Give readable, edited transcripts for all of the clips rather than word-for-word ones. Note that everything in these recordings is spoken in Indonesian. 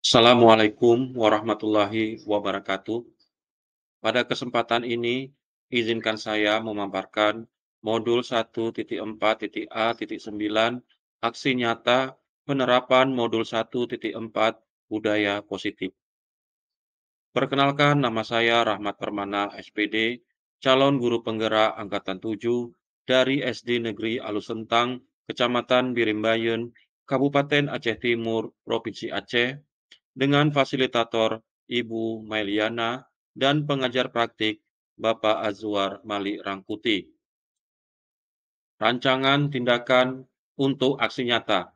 Assalamualaikum warahmatullahi wabarakatuh. Pada kesempatan ini, izinkan saya memaparkan modul 1.4.A.9 aksi nyata penerapan modul 1.4 budaya positif. Perkenalkan, nama saya Rahmat Permana, SPD, calon guru penggerak Angkatan 7 dari SD Negeri Alusentang, Kecamatan Birimbayun, Kabupaten Aceh Timur, Provinsi Aceh, dengan fasilitator Ibu Mailiana dan pengajar praktik Bapak Azwar Malik Rangkuti. Rancangan tindakan untuk aksi nyata.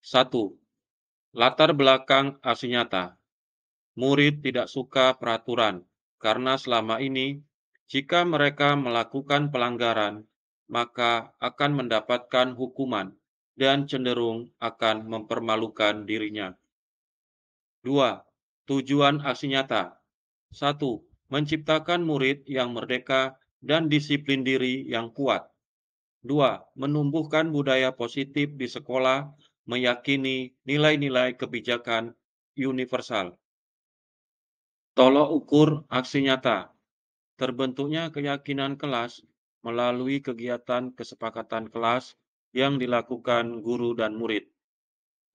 1. Latar belakang aksi nyata. Murid tidak suka peraturan karena selama ini jika mereka melakukan pelanggaran, maka akan mendapatkan hukuman dan cenderung akan mempermalukan dirinya. 2. Tujuan aksi nyata. 1. Menciptakan murid yang merdeka dan disiplin diri yang kuat. 2. Menumbuhkan budaya positif di sekolah, meyakini nilai-nilai kebijakan universal. Tolok ukur aksi nyata. Terbentuknya keyakinan kelas melalui kegiatan kesepakatan kelas yang dilakukan guru dan murid.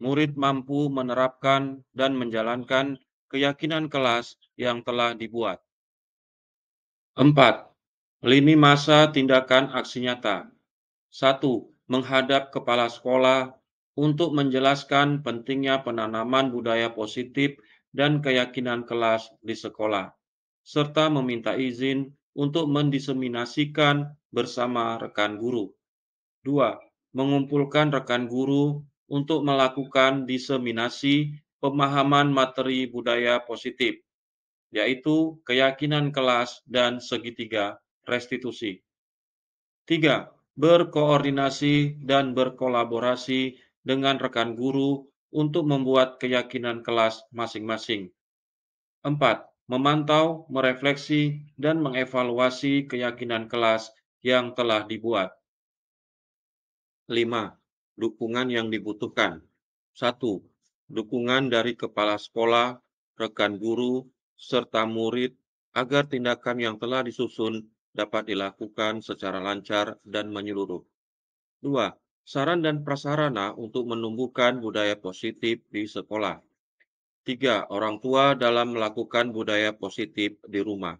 Murid mampu menerapkan dan menjalankan keyakinan kelas yang telah dibuat. 4. Lini masa tindakan aksi nyata. 1. Menghadap kepala sekolah untuk menjelaskan pentingnya penanaman budaya positif dan keyakinan kelas di sekolah, serta meminta izin untuk mendiseminasikan bersama rekan guru. 2. Mengumpulkan rekan guru untuk melakukan diseminasi pemahaman materi budaya positif, yaitu keyakinan kelas dan segitiga restitusi. 3. Berkoordinasi dan berkolaborasi dengan rekan guru untuk membuat keyakinan kelas masing-masing. 4. Memantau, merefleksi, dan mengevaluasi keyakinan kelas yang telah dibuat. 5. Dukungan yang dibutuhkan. 1. Dukungan dari kepala sekolah, rekan guru, serta murid agar tindakan yang telah disusun dapat dilakukan secara lancar dan menyeluruh. 2. Saran dan prasarana untuk menumbuhkan budaya positif di sekolah. 3. Orang tua dalam melakukan budaya positif di rumah.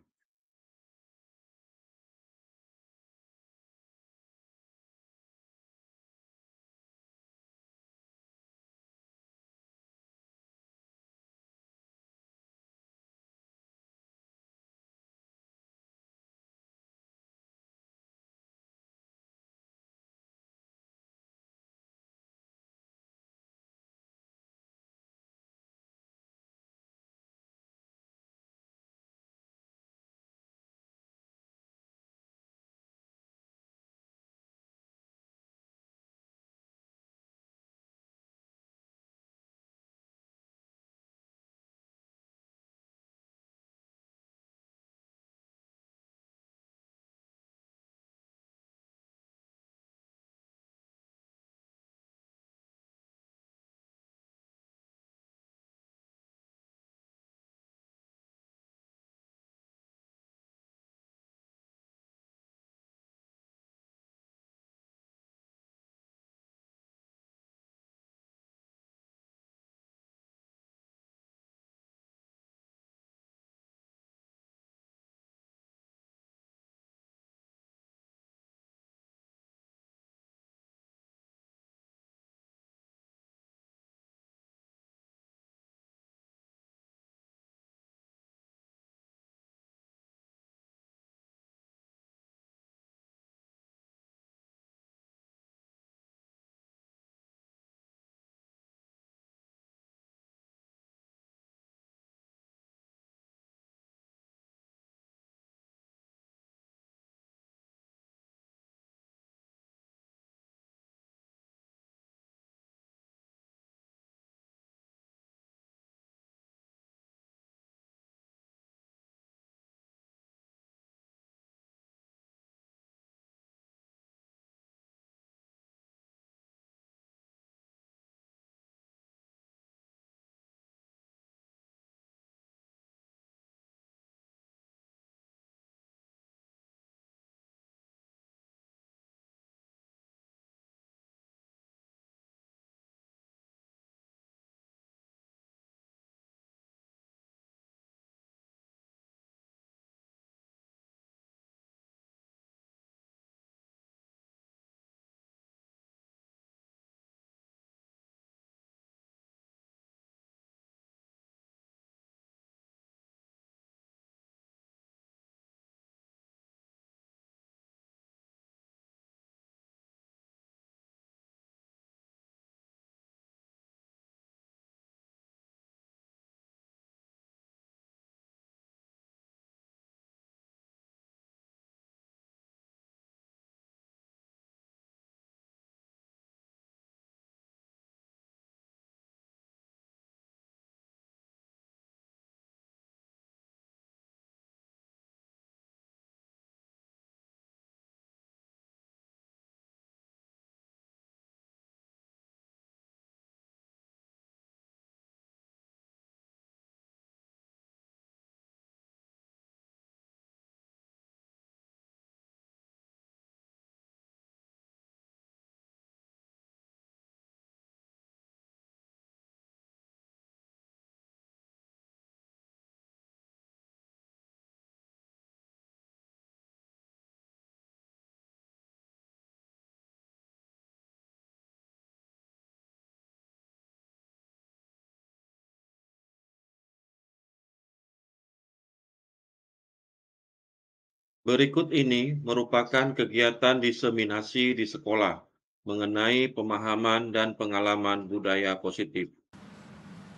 Berikut ini merupakan kegiatan diseminasi di sekolah mengenai pemahaman dan pengalaman budaya positif.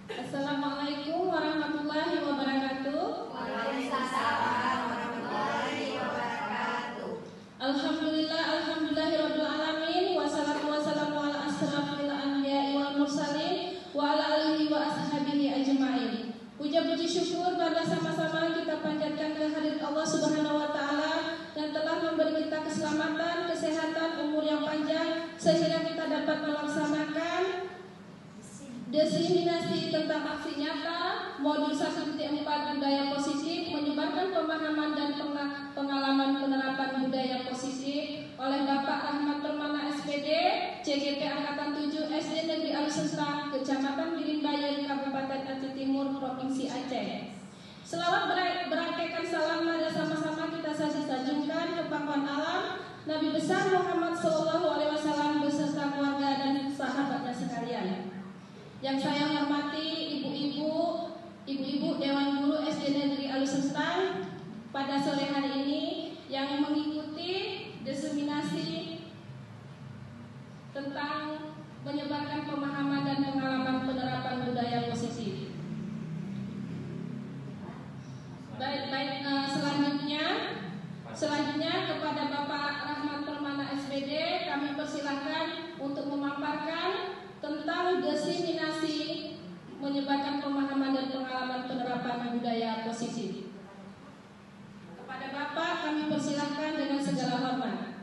Assalamualaikum warahmatullahi wabarakatuh. Waalaikumsalam warahmatullahi wabarakatuh. Alhamdulillahirabbil alamin, wassalatu wassalamu ala asrafil anbiya'i wal mursalin wa ala alihi wa ashabihi ajmain. Puja-puji syukur bersama-sama kita panjatkan kehadirat Allah Subhanahu wa taala yang telah memberi kita keselamatan, kesehatan, umur yang panjang sehingga kita dapat melaksanakan diseminasi tentang aksi nyata modul 1.4 budaya positif menyebarkan pemahaman dan pengalaman penerapan budaya positif oleh Bapak Ahmad Permana SPD, CGP Angkatan 7 SD Negeri Alusentang, Kecamatan Biringbayan, Kabupaten Aceh Timur, Provinsi Aceh. Selawat berangkaikan salam mari sama-sama kita sajungkan ke pangkuan alam Nabi besar Muhammad SAW beserta keluarga dan sahabatnya sekalian. Yang saya hormati ibu-ibu Dewan Guru SD Negeri Alusentang pada sore hari ini yang mengikuti diseminasi tentang menyebarkan pemahaman dan pengalaman penerapan budaya positif. Selanjutnya kepada Bapak Rahmat Permana SPD kami persilahkan untuk memaparkan tentang diseminasi menyebarkan pemahaman dan pengalaman penerapan budaya positif. Kepada Bapak kami persilahkan dengan segala hormat.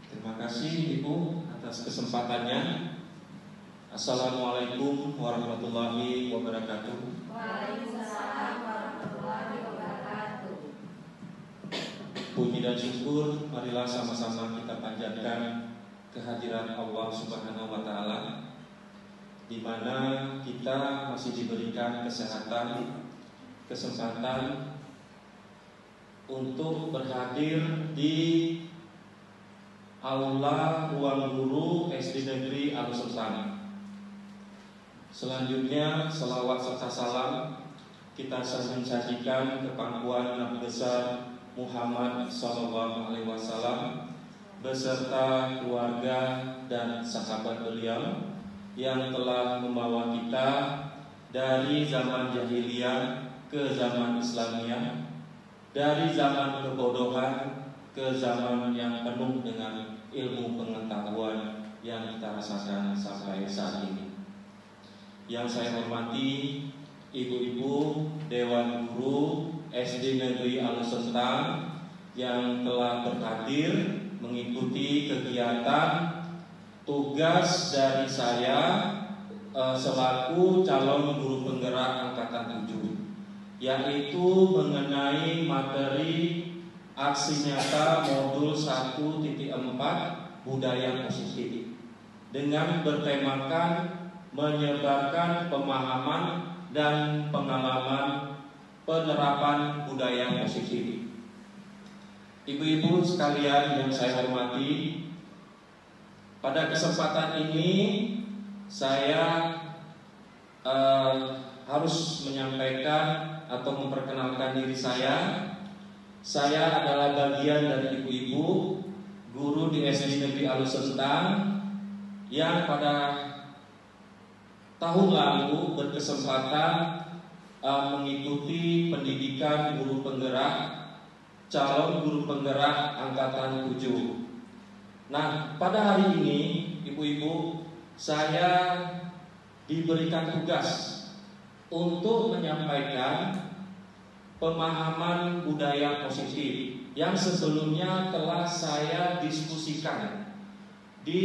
Terima kasih Ibu atas kesempatannya. Assalamualaikum warahmatullahi wabarakatuh. Waalaikumsalam warahmatullahi wabarakatuh. Puji dan syukur marilah sama-sama kita panjatkan kehadiran Allah Subhanahu wa taala, di mana kita masih diberikan kesempatan untuk berhadir di Aula Ruang Guru SD Negeri Alusentang. Selanjutnya selawat serta salam kita sajikan ke pangkuan Nabi besar Muhammad SAW beserta keluarga dan sahabat beliau yang telah membawa kita dari zaman jahiliyah ke zaman Islamiyah, dari zaman kebodohan ke zaman yang penuh dengan ilmu pengetahuan yang kita rasakan sampai saat ini. Yang saya hormati ibu-ibu Dewan Guru SD Negeri Alusentang yang telah berhadir mengikuti kegiatan tugas dari saya selaku calon guru penggerak angkatan 7, yaitu mengenai materi aksi nyata modul 1.4 budaya positif dengan bertemakan menyebarkan pemahaman dan pengalaman penerapan budaya positif. Ibu-ibu sekalian yang saya hormati, pada kesempatan ini saya harus menyampaikan atau memperkenalkan diri saya. Saya adalah bagian dari ibu-ibu guru di SD Negeri Alusentang yang pada tahun lalu berkesempatan mengikuti pendidikan guru penggerak, calon guru penggerak angkatan 7. Nah, pada hari ini ibu-ibu saya diberikan tugas untuk menyampaikan pemahaman budaya positif yang sebelumnya telah saya diskusikan di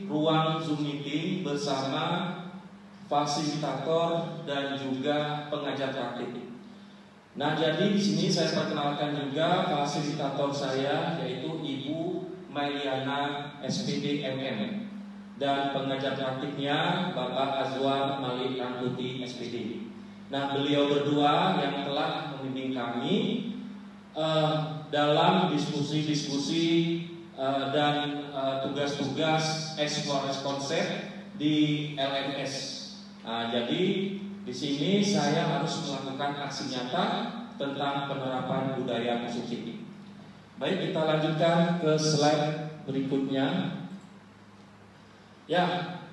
ruang Zoom meeting bersama fasilitator dan juga pengajar praktik. Nah, jadi di sini saya perkenalkan juga fasilitator saya, yaitu Ibu Mailiana SPD MM, dan pengajar praktiknya Bapak Azwar Malik Rangkuti SPD. Nah, beliau berdua yang telah membimbing kami dalam diskusi-diskusi dan tugas-tugas eksplorasi konsep di LMS. Jadi Di sini saya harus melakukan aksi nyata tentang penerapan budaya positif. Baik, kita lanjutkan ke slide berikutnya. Ya,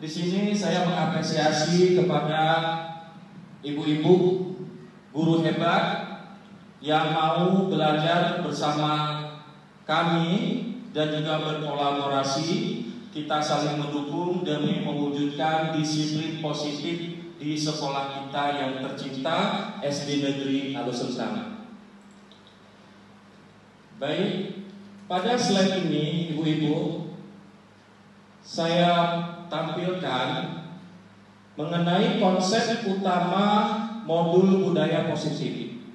di sini saya mengapresiasi kepada ibu-ibu guru hebat yang mau belajar bersama kami dan juga berkolaborasi. Kita saling mendukung demi mewujudkan disiplin positif di sekolah kita yang tercinta, SD Negeri Alus-Sentana. Baik, pada slide ini ibu-ibu saya tampilkan mengenai konsep utama modul budaya positif.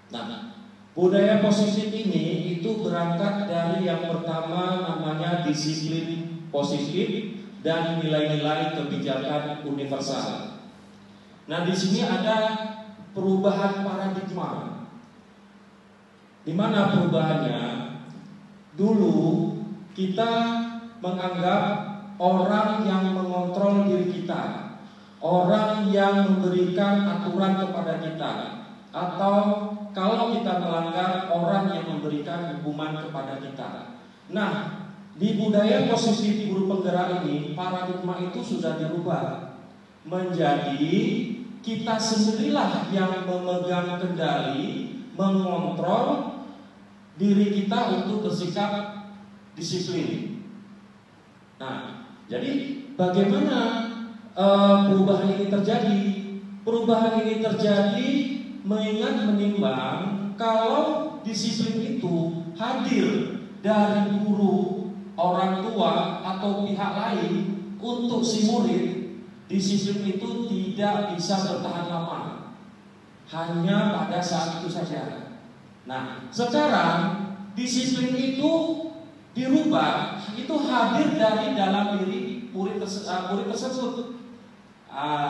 Nah, budaya positif ini itu berangkat dari yang pertama namanya disiplin positif dan nilai-nilai kebijakan universal. Nah, di sini ada perubahan paradigma. Di mana perubahannya? Dulu kita menganggap orang yang mengontrol diri kita, orang yang memberikan aturan kepada kita, atau kalau kita melanggar, orang yang memberikan hukuman kepada kita. Nah, di budaya positif guru penggerak ini, paradigma itu sudah dirubah menjadi kita sendirilah yang memegang kendali, mengontrol diri kita untuk bersikap disiplin. Nah, jadi bagaimana perubahan ini terjadi? Perubahan ini terjadi mengingat menimbang kalau disiplin itu hadir dari guru, orang tua atau pihak lain untuk si murid, disiplin itu tidak bisa bertahan lama, hanya pada saat itu saja. Nah, sekarang disiplin itu dirubah, itu hadir dari dalam diri murid tersebut.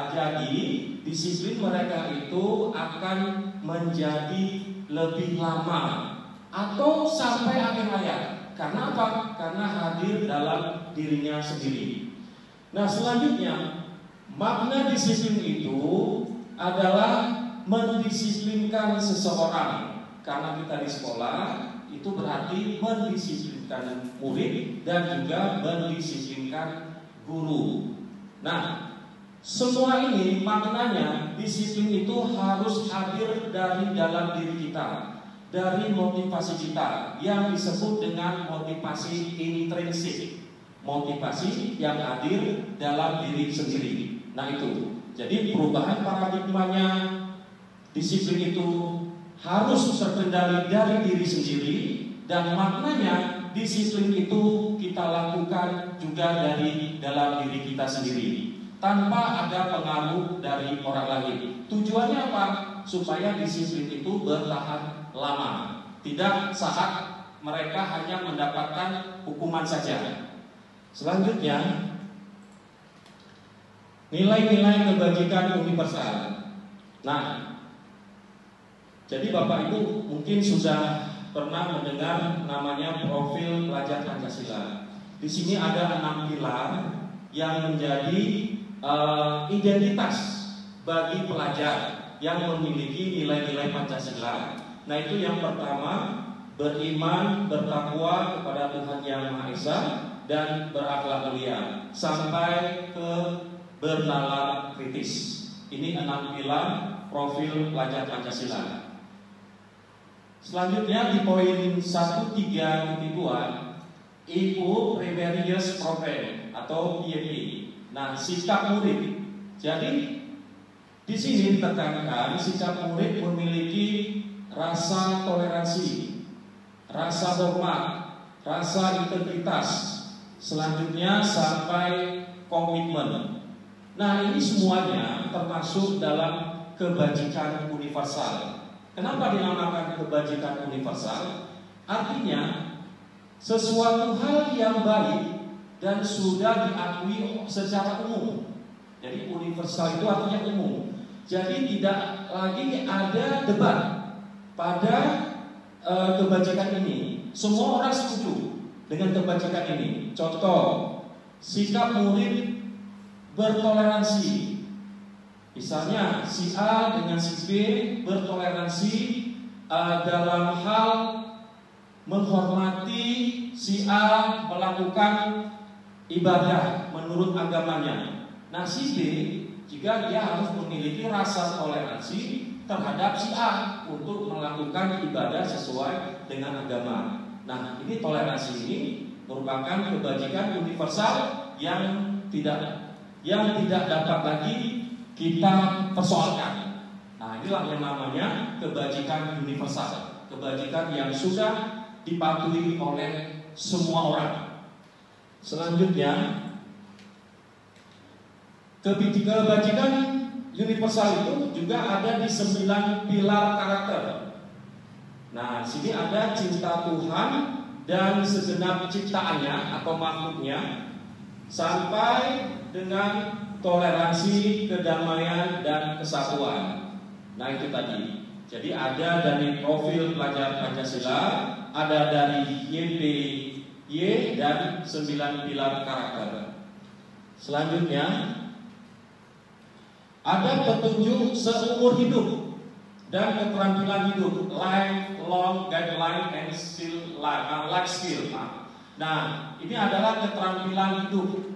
Jadi disiplin mereka itu akan menjadi lebih lama atau sampai akhir hayat. Karena apa? Karena hadir dalam dirinya sendiri. Nah, selanjutnya makna disiplin itu adalah mendisiplinkan seseorang. Karena kita di sekolah itu berarti mendisiplinkan murid dan juga mendisiplinkan guru. Nah, semua ini maknanya disiplin itu harus hadir dari dalam diri kita, dari motivasi kita yang disebut dengan motivasi intrinsik, motivasi yang hadir dalam diri sendiri. Nah, itu jadi perubahan paradigmanya, disiplin itu harus terkendali dari diri sendiri, dan maknanya disiplin itu kita lakukan juga dari dalam diri kita sendiri tanpa ada pengaruh dari orang lain. Tujuannya apa? Supaya disiplin itu bertahan lama, tidak saat mereka hanya mendapatkan hukuman saja. Selanjutnya, nilai-nilai kebajikan universal. Nah, jadi Bapak Ibu mungkin sudah pernah mendengar namanya profil pelajar Pancasila. Di sini ada 6 pilar yang menjadi identitas bagi pelajar yang memiliki nilai-nilai Pancasila. Nah, itu yang pertama, beriman, bertakwa kepada Tuhan Yang Maha Esa dan berakhlak mulia, sampai ke bernalar kritis. Ini 6 pilar profil pelajar Pancasila. Selanjutnya di poin 1.3.2, IU Primarius Program atau IEP. Nah, sikap murid. Jadi di sini ditekankan sikap murid memiliki rasa toleransi, rasa hormat, rasa integritas, selanjutnya sampai komitmen. Nah, ini semuanya termasuk dalam kebajikan universal. Kenapa dinamakan kebajikan universal? Artinya sesuatu hal yang baik dan sudah diakui secara umum. Jadi universal itu artinya umum. Jadi tidak lagi ada debat pada kebajikan ini. Semua orang setuju dengan kebajikan ini. Contoh, sikap murid bertoleransi. Misalnya si A dengan si B bertoleransi dalam hal menghormati si A melakukan ibadah menurut agamanya. Nah, si B juga dia harus memiliki rasa toleransi terhadap si A untuk melakukan ibadah sesuai dengan agama. Nah, ini toleransi ini merupakan kebajikan universal yang tidak dapat lagi kita persoalkan. Nah, inilah yang namanya kebajikan universal, kebajikan yang sudah dipatuhi oleh semua orang. Selanjutnya, kebajikan universal itu juga ada di 9 pilar karakter. Nah, di sini ada cinta Tuhan dan segenap ciptaannya atau makhluknya, sampai dengan toleransi, kedamaian, dan kesatuan. Nah, itu tadi. Jadi ada dari profil pelajar Pancasila, ada dari YPY dan 9 pilar karakter. Selanjutnya, ada petunjuk seumur hidup dan keterampilan hidup, lifelong guideline and life skill. Nah, ini adalah keterampilan hidup.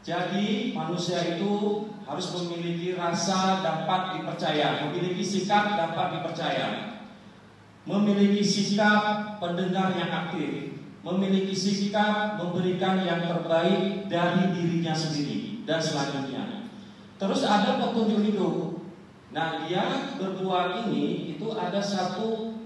Jadi manusia itu harus memiliki rasa dapat dipercaya, memiliki sikap dapat dipercaya, memiliki sikap pendengar yang aktif, memiliki sikap memberikan yang terbaik dari dirinya sendiri, dan selanjutnya. Terus ada petunjuk hidup. Nah, dia berbuat ini itu ada satu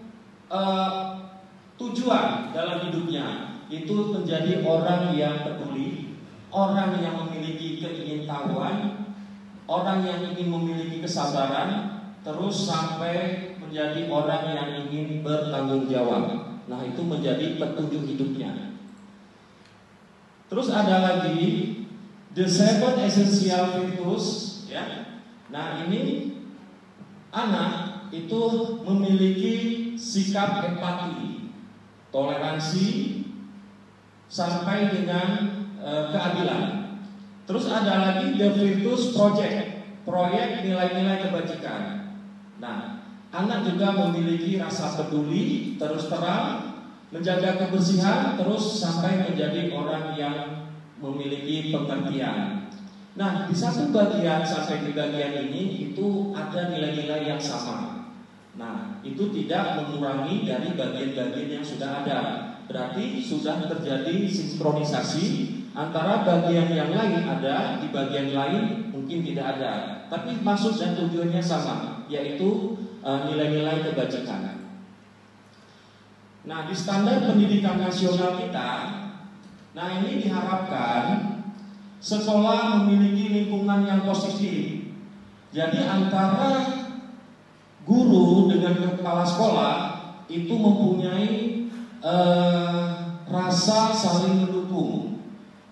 tujuan dalam hidupnya, itu menjadi orang yang peduli, orang yang memiliki keingintahuan, orang yang ingin memiliki kesabaran, terus sampai menjadi orang yang ingin bertanggung jawab. Nah, itu menjadi petunjuk hidupnya. Terus ada lagi the 7 essential virtues, ya. Nah, ini anak itu memiliki sikap empati, toleransi, sampai dengan keadilan. Terus ada lagi the virtues project, proyek nilai-nilai kebajikan. Nah, anak juga memiliki rasa peduli, terus terang, menjaga kebersihan, terus sampai menjadi orang yang memiliki pengertian. Nah, di satu bagian sampai di bagian ini itu ada nilai-nilai yang sama. Nah, itu tidak mengurangi dari bagian-bagian yang sudah ada. Berarti sudah terjadi sinkronisasi antara bagian yang lain ada, di bagian lain mungkin tidak ada. Tapi maksud dan tujuannya sama, yaitu nilai-nilai kebajikan. Nah, di standar pendidikan nasional kita, nah ini diharapkan sekolah memiliki lingkungan yang positif. Jadi antara guru dengan kepala sekolah itu mempunyai rasa saling mendukung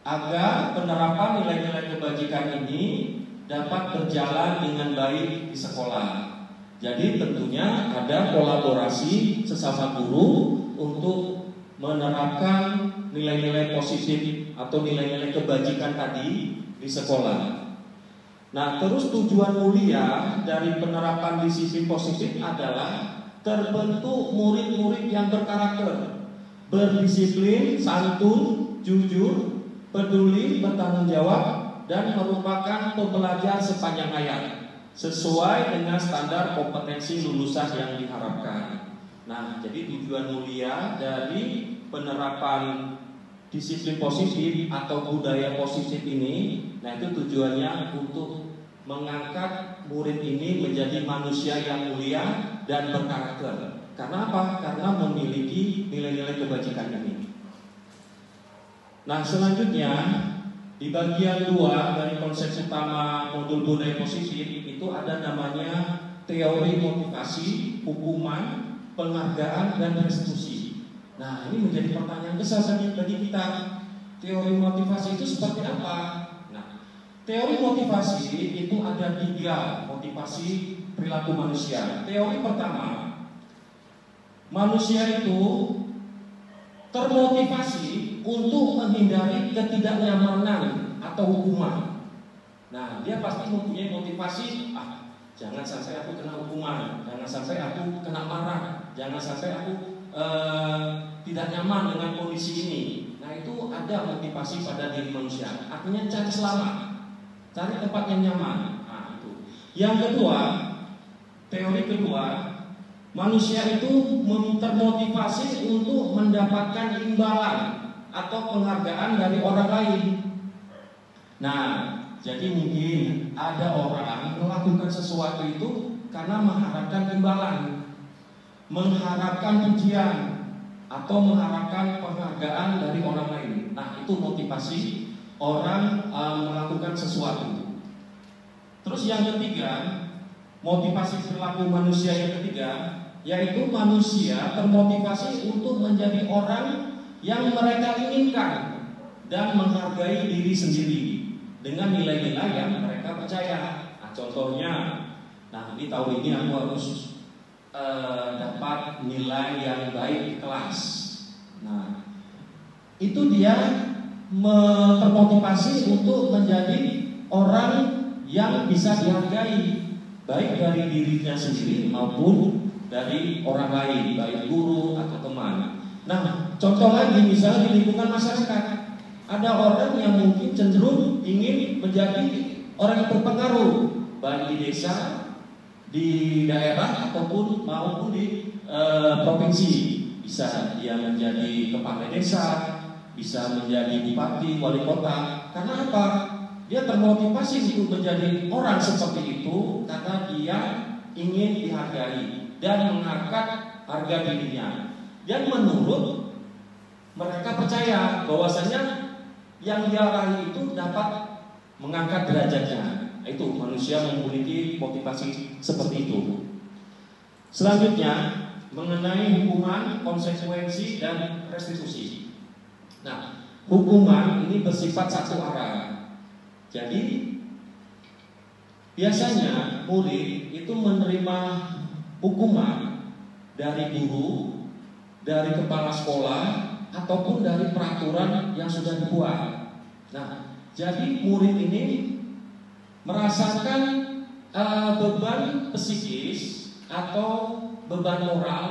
agar penerapan nilai-nilai kebajikan ini dapat berjalan dengan baik di sekolah. Jadi tentunya ada kolaborasi sesama guru untuk menerapkan nilai-nilai positif atau nilai-nilai kebajikan tadi di sekolah. Nah, terus tujuan mulia dari penerapan disiplin positif adalah terbentuk murid-murid yang berkarakter, berdisiplin, santun, jujur, peduli, bertanggung jawab, dan merupakan pembelajar sepanjang hayat sesuai dengan standar kompetensi lulusan yang diharapkan. Nah, jadi tujuan mulia dari penerapan disiplin positif atau budaya positif ini, nah itu tujuannya untuk mengangkat murid ini menjadi manusia yang mulia dan berkarakter. Karena apa? Karena memiliki nilai-nilai kebajikan ini. Nah, selanjutnya di bagian 2 dari konsep utama modul budaya positif itu ada namanya teori motivasi, hukuman, penghargaan, dan restitusi. Nah, ini menjadi pertanyaan besar bagi kita. Teori motivasi itu seperti apa? Nah, teori motivasi itu ada 3 motivasi perilaku manusia. Teori pertama, manusia itu termotivasi untuk menghindari ketidaknyamanan atau hukuman. Nah, dia pasti mempunyai motivasi, jangan sampai aku kena hukuman, jangan sampai aku kena marah, jangan sampai aku tidak nyaman dengan kondisi ini. Nah, itu ada motivasi pada diri manusia. Artinya cari selamat, cari tempat yang nyaman. Nah, itu. Yang kedua, teori kedua, manusia itu termotivasi untuk mendapatkan imbalan atau penghargaan dari orang lain. Nah, jadi mungkin ada orang melakukan sesuatu itu karena mengharapkan imbalan, mengharapkan pujian, atau mengharapkan penghargaan dari orang lain. Nah, itu motivasi orang melakukan sesuatu. Terus yang ketiga, motivasi perilaku manusia yang ketiga, yaitu manusia termotivasi untuk menjadi orang yang mereka inginkan dan menghargai diri sendiri dengan nilai-nilai yang mereka percaya. Nah, contohnya, di tahun ini aku harus dapat nilai yang baik di kelas. Nah, itu dia termotivasi untuk menjadi orang yang bisa dihargai, baik dari dirinya sendiri maupun dari orang lain, baik guru atau teman. Nah, contoh lagi misalnya di lingkungan masyarakat, ada orang yang mungkin cenderung ingin menjadi orang yang berpengaruh, baik di desa, di daerah ataupun maupun di provinsi. Bisa dia menjadi kepala desa, bisa menjadi bupati, wali kota. Karena apa? Dia termotivasi untuk menjadi orang seperti itu karena dia ingin dihargai dan mengangkat harga dirinya. Dan menurut mereka percaya bahwasanya yang dia raih itu dapat mengangkat derajatnya. Itu manusia memiliki motivasi seperti itu. Selanjutnya mengenai hukuman, konsekuensi dan restitusi. Nah, hukuman ini bersifat satu arah. Jadi biasanya murid itu menerima hukuman dari guru, dari kepala sekolah, ataupun dari peraturan yang sudah dibuat. Nah, jadi murid ini merasakan beban psikis atau beban moral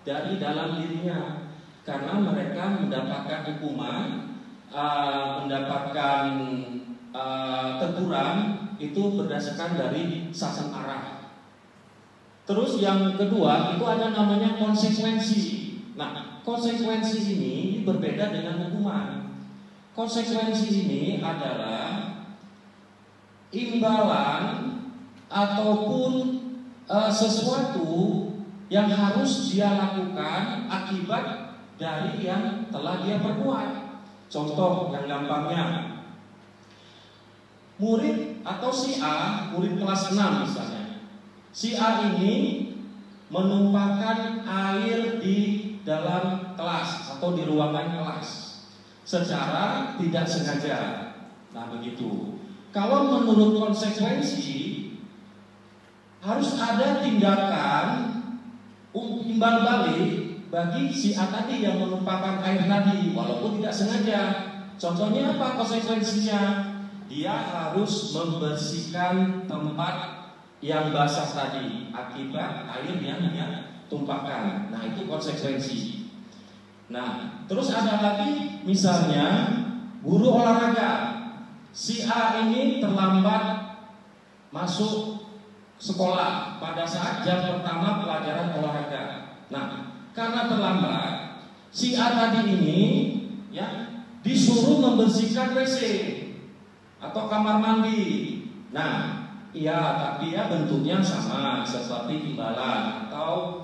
dari dalam dirinya karena mereka mendapatkan hukuman, mendapatkan teguran itu berdasarkan dari satu arah. Terus yang kedua itu ada namanya konsekuensi. Nah, konsekuensi ini berbeda dengan hukuman. Konsekuensi ini adalah imbalan ataupun sesuatu yang harus dia lakukan akibat dari yang telah dia perbuat. Contoh yang gampangnya, murid atau si A, murid kelas 6 misalnya. Si A ini menumpahkan air di dalam kelas atau di ruangan kelas secara tidak sengaja. Nah, begitu. Kalau menurut konsekuensi harus ada tindakan imbal balik bagi si A tadi yang menumpahkan air tadi walaupun tidak sengaja. Contohnya apa konsekuensinya? Dia harus membersihkan tempat yang basah tadi akibat air yang dia tumpahkan. Nah, itu konsekuensi. Nah, terus ada lagi misalnya guru olahraga. Si A ini terlambat masuk sekolah pada saat jam pertama pelajaran olahraga. Nah, karena terlambat, si A tadi ini disuruh membersihkan WC atau kamar mandi. Nah, tapi bentuknya sama seperti imbalan atau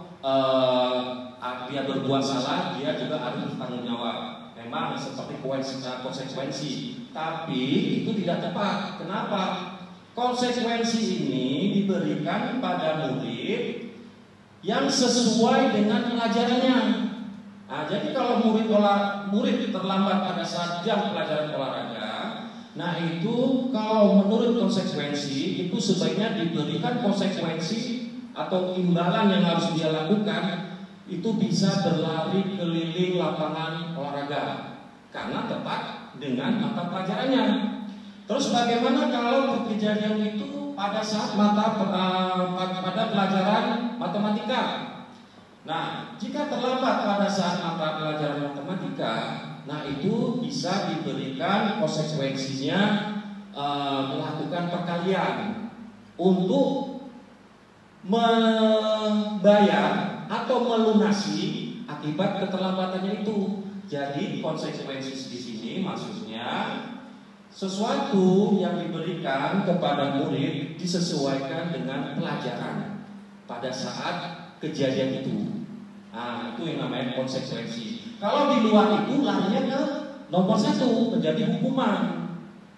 dia berbuat salah, dia juga harus bertanggung jawab. Memang seperti konsekuensi, tapi itu tidak tepat. Kenapa? Konsekuensi ini diberikan pada murid yang sesuai dengan pelajarannya. Nah, jadi kalau murid terlambat pada saat jam pelajaran olahraga, nah itu kalau menurut konsekuensi itu sebaiknya diberikan konsekuensi atau imbalan yang harus dia lakukan itu bisa berlari keliling lapangan olahraga karena tepat dengan mata pelajarannya. Terus bagaimana kalau kejadian itu pada saat pada pelajaran matematika. Nah, jika terlambat pada saat mata pelajaran matematika, nah itu bisa diberikan konsekuensinya melakukan perkalian untuk membayar atau melunasi akibat keterlambatannya itu. Jadi konsekuensi di sini maksudnya sesuatu yang diberikan kepada murid disesuaikan dengan pelajaran pada saat kejadian itu. Nah, itu yang namanya konsekuensi. Kalau di luar itu larinya ke nomor 1 menjadi hukuman.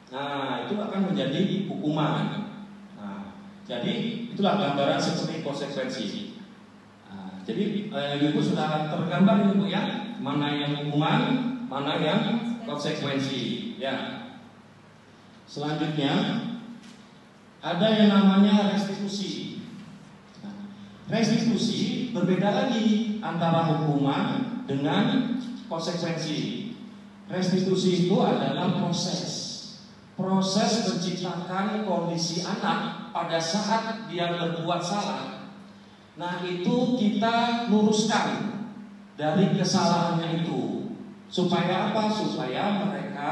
Nah, itu akan menjadi hukuman. Nah, jadi itulah gambaran seperti konsekuensi. Nah, jadi Ibu sudah tergambar Ibu ya, mana yang hukuman, mana yang konsekuensi. Ya. Selanjutnya ada yang namanya restitusi. Restitusi berbeda lagi antara hukuman dengan konsekuensi. Restitusi itu adalah proses menciptakan kondisi anak pada saat dia berbuat salah. Nah, itu kita luruskan dari kesalahannya itu. Supaya apa? Supaya mereka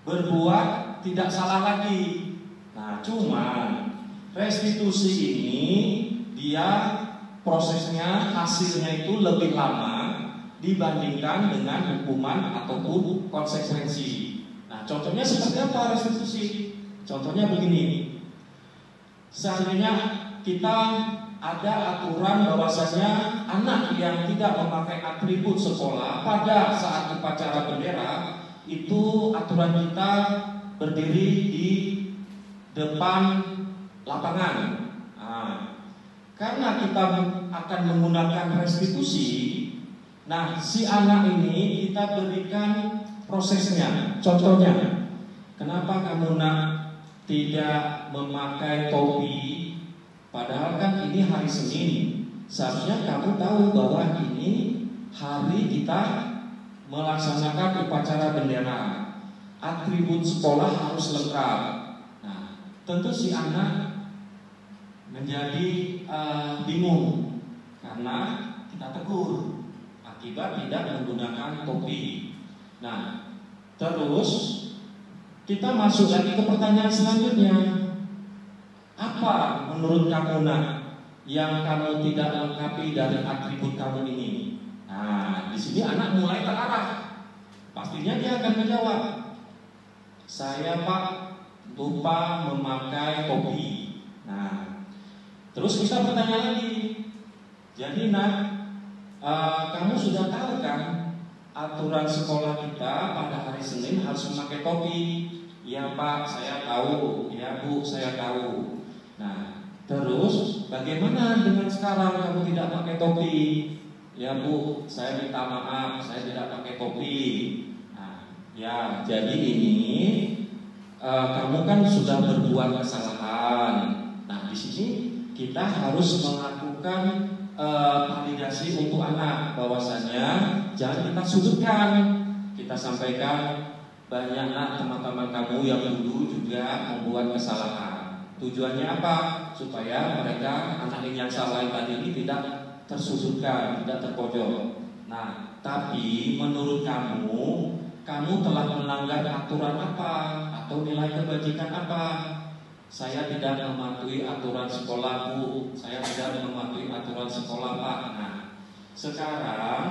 berbuat tidak salah lagi. Nah, cuman restitusi ini dia prosesnya, hasilnya itu lebih lama dibandingkan dengan hukuman ataupun konsekuensi. Nah, contohnya seperti apa restitusi? Contohnya begini. Seandainya kita ada aturan bahwasanya anak yang tidak memakai atribut sekolah pada saat upacara bendera, itu aturan kita berdiri di depan lapangan. Karena kita akan menggunakan restitusi, nah si anak ini kita berikan prosesnya. Contohnya, kenapa kamu nak tidak memakai topi? Padahal kan ini hari Senin. Seharusnya kamu tahu bahwa ini hari kita melaksanakan upacara bendera. Atribut sekolah harus lengkap. Nah, tentu si anak menjadi bingung karena kita tegur akibat tidak menggunakan topi. Nah, terus kita masuk lagi ke pertanyaan selanjutnya. Apa menurut kamu nak yang kamu tidak lengkapi dari atribut kamu ini? Nah, di sini anak mulai terarah. Pastinya dia akan menjawab, saya Pak lupa memakai topi. Nah, terus kita bertanya lagi, jadi nak, kamu sudah tahu kan aturan sekolah kita pada hari Senin harus memakai topi? Ya Pak, saya tahu. Ya Bu, saya tahu. Nah, terus bagaimana dengan sekarang kamu tidak pakai topi? Ya Bu, saya minta maaf, saya tidak pakai topi. Nah, ya jadi ini kamu kan sudah berbuat kesalahan. Nah, di sini kita harus melakukan validasi untuk anak, bahwasanya jangan kita sudutkan. Kita sampaikan banyak nak teman-teman kamu yang dulu juga membuat kesalahan. Tujuannya apa? Supaya mereka anak yang salah tadi ini tidak tersudutkan, tidak terpojok. Nah, tapi menurut kamu telah melanggar aturan apa atau nilai kebajikan apa? Saya tidak mematuhi aturan sekolah Bu, saya tidak mematuhi aturan sekolah Pak. Nah, sekarang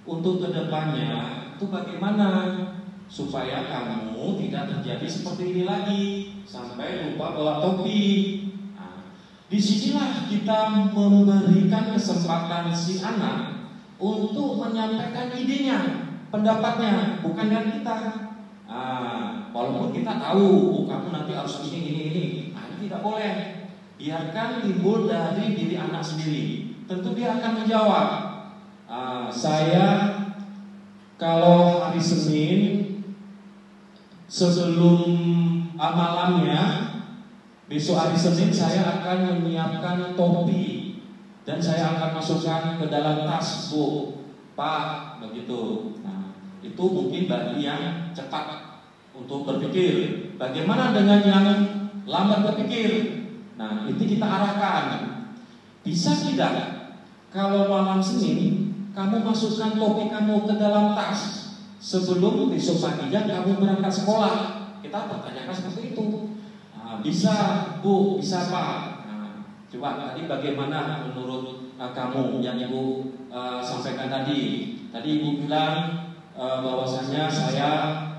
untuk kedepannya itu bagaimana supaya kamu tidak terjadi seperti ini lagi sampai lupa bawa topi. Nah, disinilah kita memberikan kesempatan si anak untuk menyampaikan idenya, pendapatnya, bukan dengan kita. Walaupun kita tahu kamu nanti harus ini. Nah, ini tidak boleh. Biarkan timbul dari diri anak sendiri. Tentu dia akan menjawab. Saya kalau hari Senin sebelum malamnya, besok hari Senin saya akan menyiapkan topi dan saya akan masukkan ke dalam tas Bu, Pak, begitu. Nah, itu mungkin bagi yang cepat untuk berpikir. Bagaimana dengan yang lambat berpikir? Nah, itu kita arahkan. Bisa tidak kalau malam Senin kamu masukkan topi kamu ke dalam tas sebelum besok paginya kamu berangkat sekolah? Kita pertanyakan seperti itu. Nah, bisa Bu, bisa Pak. Nah, coba tadi bagaimana menurut kamu yang Ibu sampaikan tadi? Tadi Ibu bilang bahwasanya saya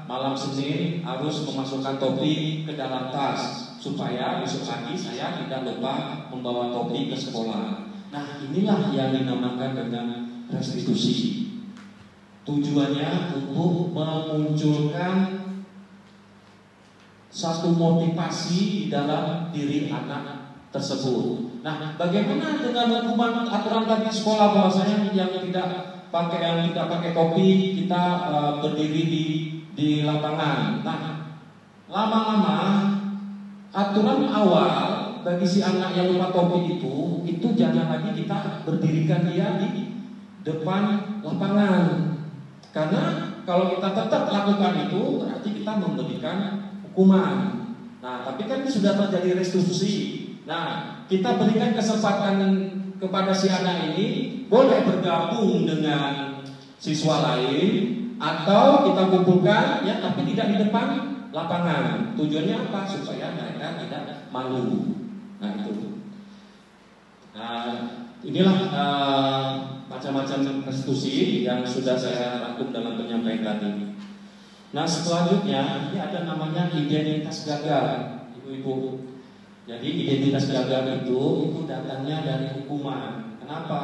malam Senin harus memasukkan topi ke dalam tas supaya besok pagi saya tidak lupa membawa topi ke sekolah. Nah, inilah yang dinamakan dengan restitusi. Tujuannya untuk memunculkan satu motivasi di dalam diri anak tersebut. Nah, bagaimana dengan hukuman aturan tadi sekolah bahwasanya yang tidak pakai topi kita berdiri di lapangan. Nah, lama-lama aturan awal bagi si anak yang lupa topi itu jangan lagi kita berdirikan dia di depan lapangan. Karena kalau kita tetap lakukan itu berarti kita memberikan hukuman. Nah, tapi kan sudah terjadi restitusi. Nah, kita berikan kesempatan kepada si anak ini boleh bergabung dengan siswa lain atau kita kumpulkan ya, tapi tidak di depan lapangan. Tujuannya apa? Supaya mereka tidak malu. Nah, itu. Nah, inilah macam-macam restitusi yang sudah saya rangkum dalam penyampaian tadi. Nah, selanjutnya ini ada namanya identitas gagal, ibu-ibu. Jadi identitas gagal itu datangnya dari hukuman. Kenapa?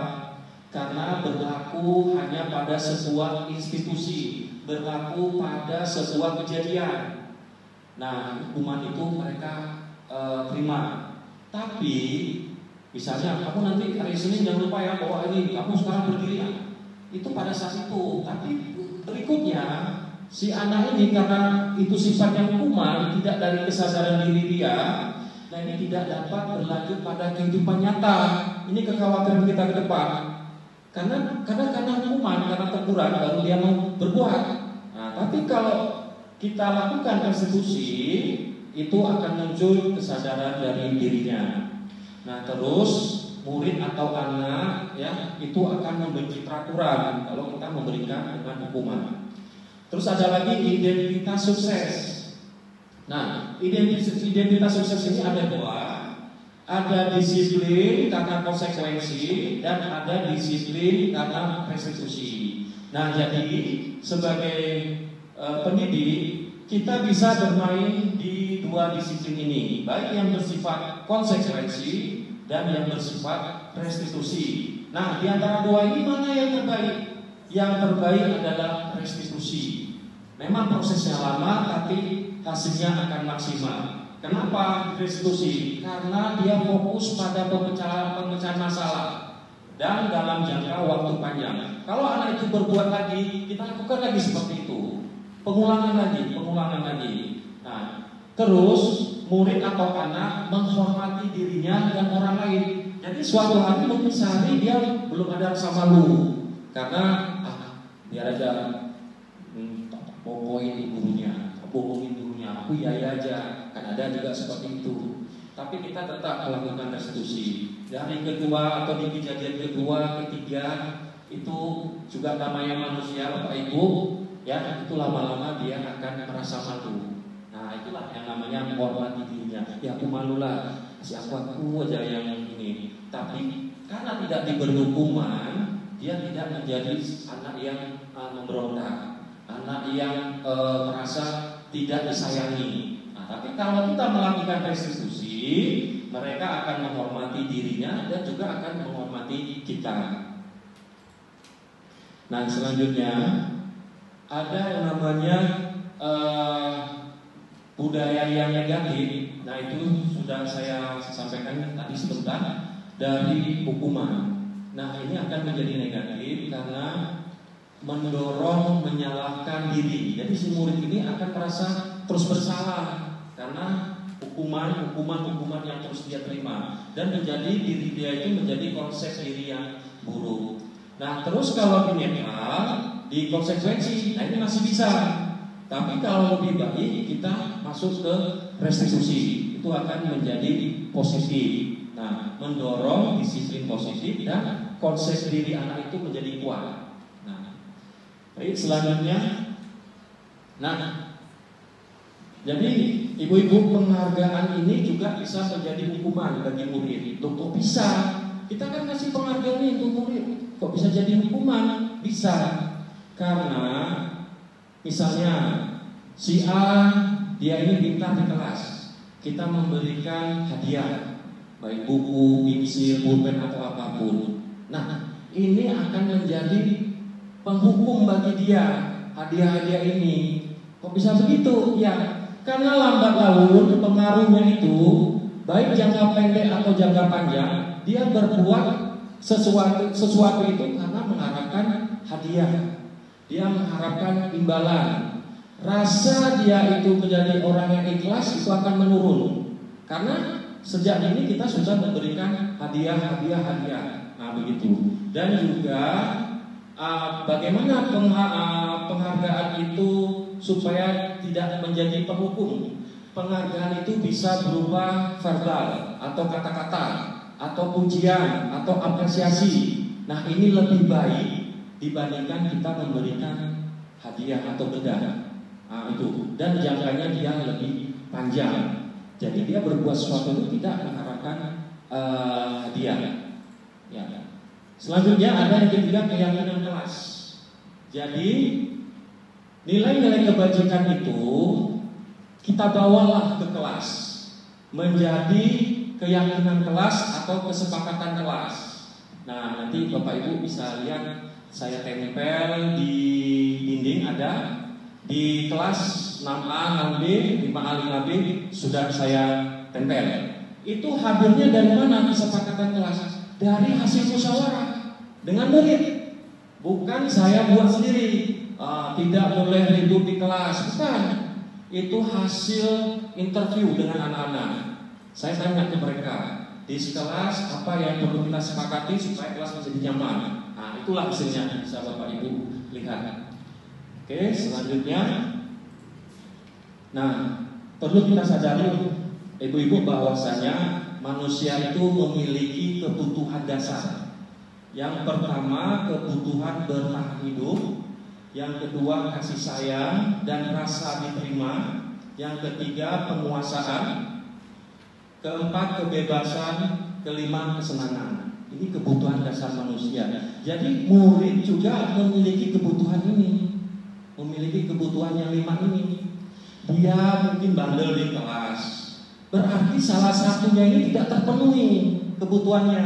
Karena berlaku hanya pada sebuah institusi, berlaku pada sebuah kejadian. Nah, hukuman itu mereka terima. Tapi misalnya kamu nanti hari Senin jangan lupa ya bahwa ini kamu sekarang berdiri ya. Itu pada saat itu. Tapi berikutnya si anak ini karena itu sifatnya hukuman, tidak dari kesadaran diri dia. Nah, ini tidak dapat berlanjut pada kehidupan nyata. Ini kekhawatiran kita ke depan. Karena hukuman, karena teguran baru dia mau berbuat. Nah, tapi kalau kita lakukan restitusi, itu akan muncul kesadaran dari dirinya. Nah, terus murid atau anak ya itu akan membenci peraturan kalau kita memberikan dengan hukuman. Terus ada lagi identitas sukses. Nah, identitas sukses ini ada dua. Ada disiplin karena konsekuensi dan ada disiplin karena restitusi. Nah, jadi sebagai pendidik kita bisa bermain di dua disiplin ini, baik yang bersifat konsekuensi dan yang bersifat restitusi. Nah, di antara dua ini mana yang terbaik? Yang terbaik adalah restitusi. Memang prosesnya lama, tapi hasilnya akan maksimal. Kenapa restitusi? Karena dia fokus pada pemecahan masalah dan dalam jangka waktu panjang. Kalau anak itu berbuat lagi, kita lakukan lagi seperti itu, pengulangan lagi. Nah, terus murid atau anak menghormati dirinya dan orang lain. Jadi suatu hari mungkin sehari dia belum ada rasa malu karena biar aja bohongin gurunya, aku iya aja, kan ada juga seperti itu. Tapi kita tetap melakukan restitusi. Dari kedua atau di kejadian kedua, ketiga itu juga namanya manusia, Bapak Ibu, ya itu lama-lama dia akan merasa malu. Nah, itulah yang namanya menghormati dirinya. Ya aku malu lah, si aku aja yang ini. Tapi karena tidak diberi hukuman, dia tidak menjadi anak yang memberontak, anak yang merasa tidak disayangi. Nah, tapi kalau kita melakukan restitusi, mereka akan menghormati dirinya dan juga akan menghormati kita. Nah, selanjutnya ada yang namanya budaya yang negatif. Nah, itu sudah saya sampaikan tadi sebentar dari hukuman. Nah, ini akan menjadi negatif karena mendorong menyalahkan diri. Jadi si murid ini akan merasa terus bersalah karena hukuman yang terus dia terima, dan menjadi diri dia itu menjadi konsep diri yang buruk. Nah, terus kalau di netral, di konsekuensi, nah ini masih bisa. Tapi kalau lebih baik kita masuk ke restitusi, itu akan menjadi positif. Nah, mendorong disiplin positif dan konsep diri anak itu menjadi kuat. Nah, baik, selanjutnya, nah, jadi ibu-ibu, penghargaan ini juga bisa menjadi hukuman bagi murid. Loh, kok bisa? Kita kan kasih penghargaan ini untuk murid, kok bisa jadi hukuman? Bisa, karena misalnya si A, dia ini pintar di kelas, kita memberikan hadiah, baik buku, pensil, pulpen atau apapun. Nah, ini akan menjadi penghukum bagi dia, hadiah-hadiah ini. Kok bisa begitu? Ya, karena lambat laun pengaruhnya itu, baik jangka pendek atau jangka panjang, dia berbuat sesuatu itu karena mengharapkan hadiah, dia mengharapkan imbalan. Rasa dia itu menjadi orang yang ikhlas itu akan menurun, karena sejak ini kita sudah memberikan hadiah. Nah, begitu. Dan juga bagaimana penghargaan itu supaya tidak menjadi penghukum. Penghargaan itu bisa berupa verbal atau kata-kata atau pujian atau apresiasi. Nah, ini lebih baik dibandingkan kita memberikan hadiah atau benda. Nah, itu. Dan jangkanya dia lebih panjang. Jadi dia berbuat sesuatu itu tidak mengharapkan hadiah. Ya. Selanjutnya ada yang ketiga, keyakinan kelas. Jadi nilai-nilai kebajikan itu kita bawalah ke kelas menjadi keyakinan kelas atau kesepakatan kelas. Nah, nanti Bapak Ibu bisa lihat saya tempel di dinding, ada di kelas 6A, 6B, 5A, 5B sudah saya tempel. Itu hadirnya dari mana kesepakatan kelas? Dari hasil musyawarah dengan murid. Bukan saya buat sendiri. Tidak boleh ribut di kelas, bukan. Itu hasil interview dengan anak-anak. Saya tanya ke mereka, di kelas apa yang perlu kita sepakati supaya kelas menjadi nyaman. Nah, itulah hasilnya, bisa Bapak Ibu lihat. Oke, selanjutnya, nah, perlu kita sadari ibu-ibu bahwasanya manusia itu memiliki kebutuhan dasar. Yang pertama, kebutuhan bertahan hidup. Yang kedua, kasih sayang dan rasa diterima. Yang ketiga, penguasaan. Keempat, kebebasan. Kelima, kesenangan. Ini kebutuhan dasar manusia. Jadi murid juga memiliki kebutuhan ini, memiliki kebutuhan yang 5 ini. Dia mungkin bandel di kelas, berarti salah satunya ini tidak terpenuhi kebutuhannya.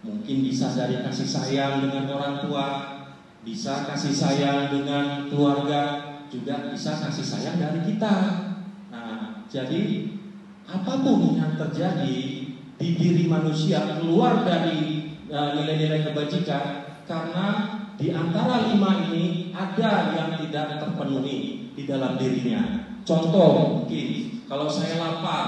Mungkin bisa dari kasih sayang dengan orang tua, bisa kasih sayang dengan keluarga, juga bisa kasih sayang dari kita. Nah, jadi apapun yang terjadi di diri manusia keluar dari nilai-nilai kebajikan, karena di antara 5 ini ada yang tidak terpenuhi di dalam dirinya. Contoh, mungkin kalau saya lapar,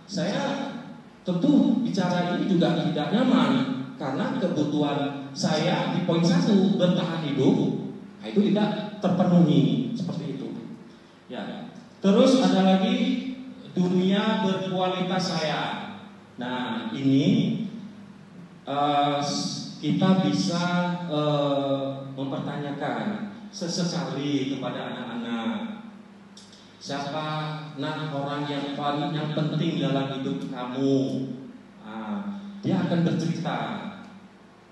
saya tentu bicara ini juga tidak nyaman, karena kebutuhan saya di poin 1 bertahan hidup, nah itu tidak terpenuhi seperti itu. Ya. Terus ada lagi dunia berkualitas saya. Nah, ini kita bisa mempertanyakan sesekali kepada anak-anak, siapa orang yang paling penting dalam hidup kamu. Dia akan bercerita,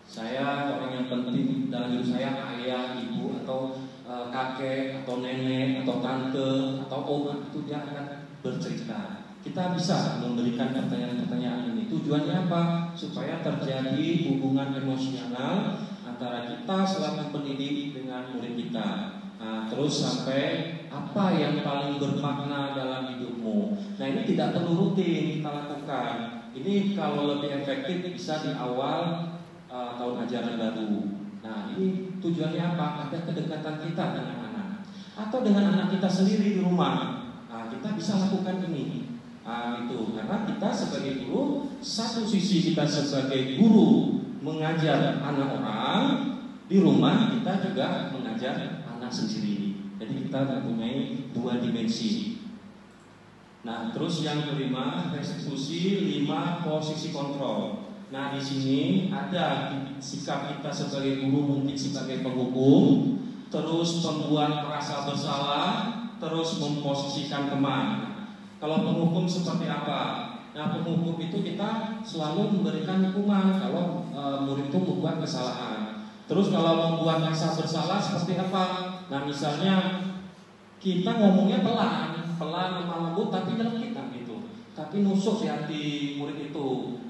saya orang yang penting dalam hidup saya, ayah, ibu, atau kakek, atau nenek, atau tante, atau oma. Itu dia akan bercerita. Kita bisa memberikan pertanyaan-pertanyaan ini. Tujuannya apa? Supaya terjadi hubungan emosional antara kita selaku pendidik dengan murid kita. Nah, terus sampai apa yang paling bermakna dalam hidupmu. Nah, ini tidak perlu rutin kita lakukan. Ini kalau lebih efektif bisa di awal tahun ajaran baru. Nah, ini tujuannya apa? Ada kedekatan kita dengan anak, atau dengan anak kita sendiri di rumah. Nah, kita bisa lakukan ini. Itu karena kita sebagai guru, satu sisi kita sebagai guru mengajar anak orang, di rumah kita juga mengajar anak sendiri. Jadi kita mempunyai 2 dimensi. Nah, terus yang kelima, restitusi 5 posisi kontrol. Nah, di sini ada sikap kita sebagai guru, mungkin sebagai penghukum, terus pembuat merasa bersalah, terus memposisikan teman. Kalau penghukum seperti apa? Nah, penghukum itu kita selalu memberikan hukuman kalau murid itu membuat kesalahan. Terus kalau membuat merasa bersalah seperti apa? Nah, misalnya kita ngomongnya pelan lemah lembut tapi nyelekit gitu. Tapi nusuk di hati murid itu.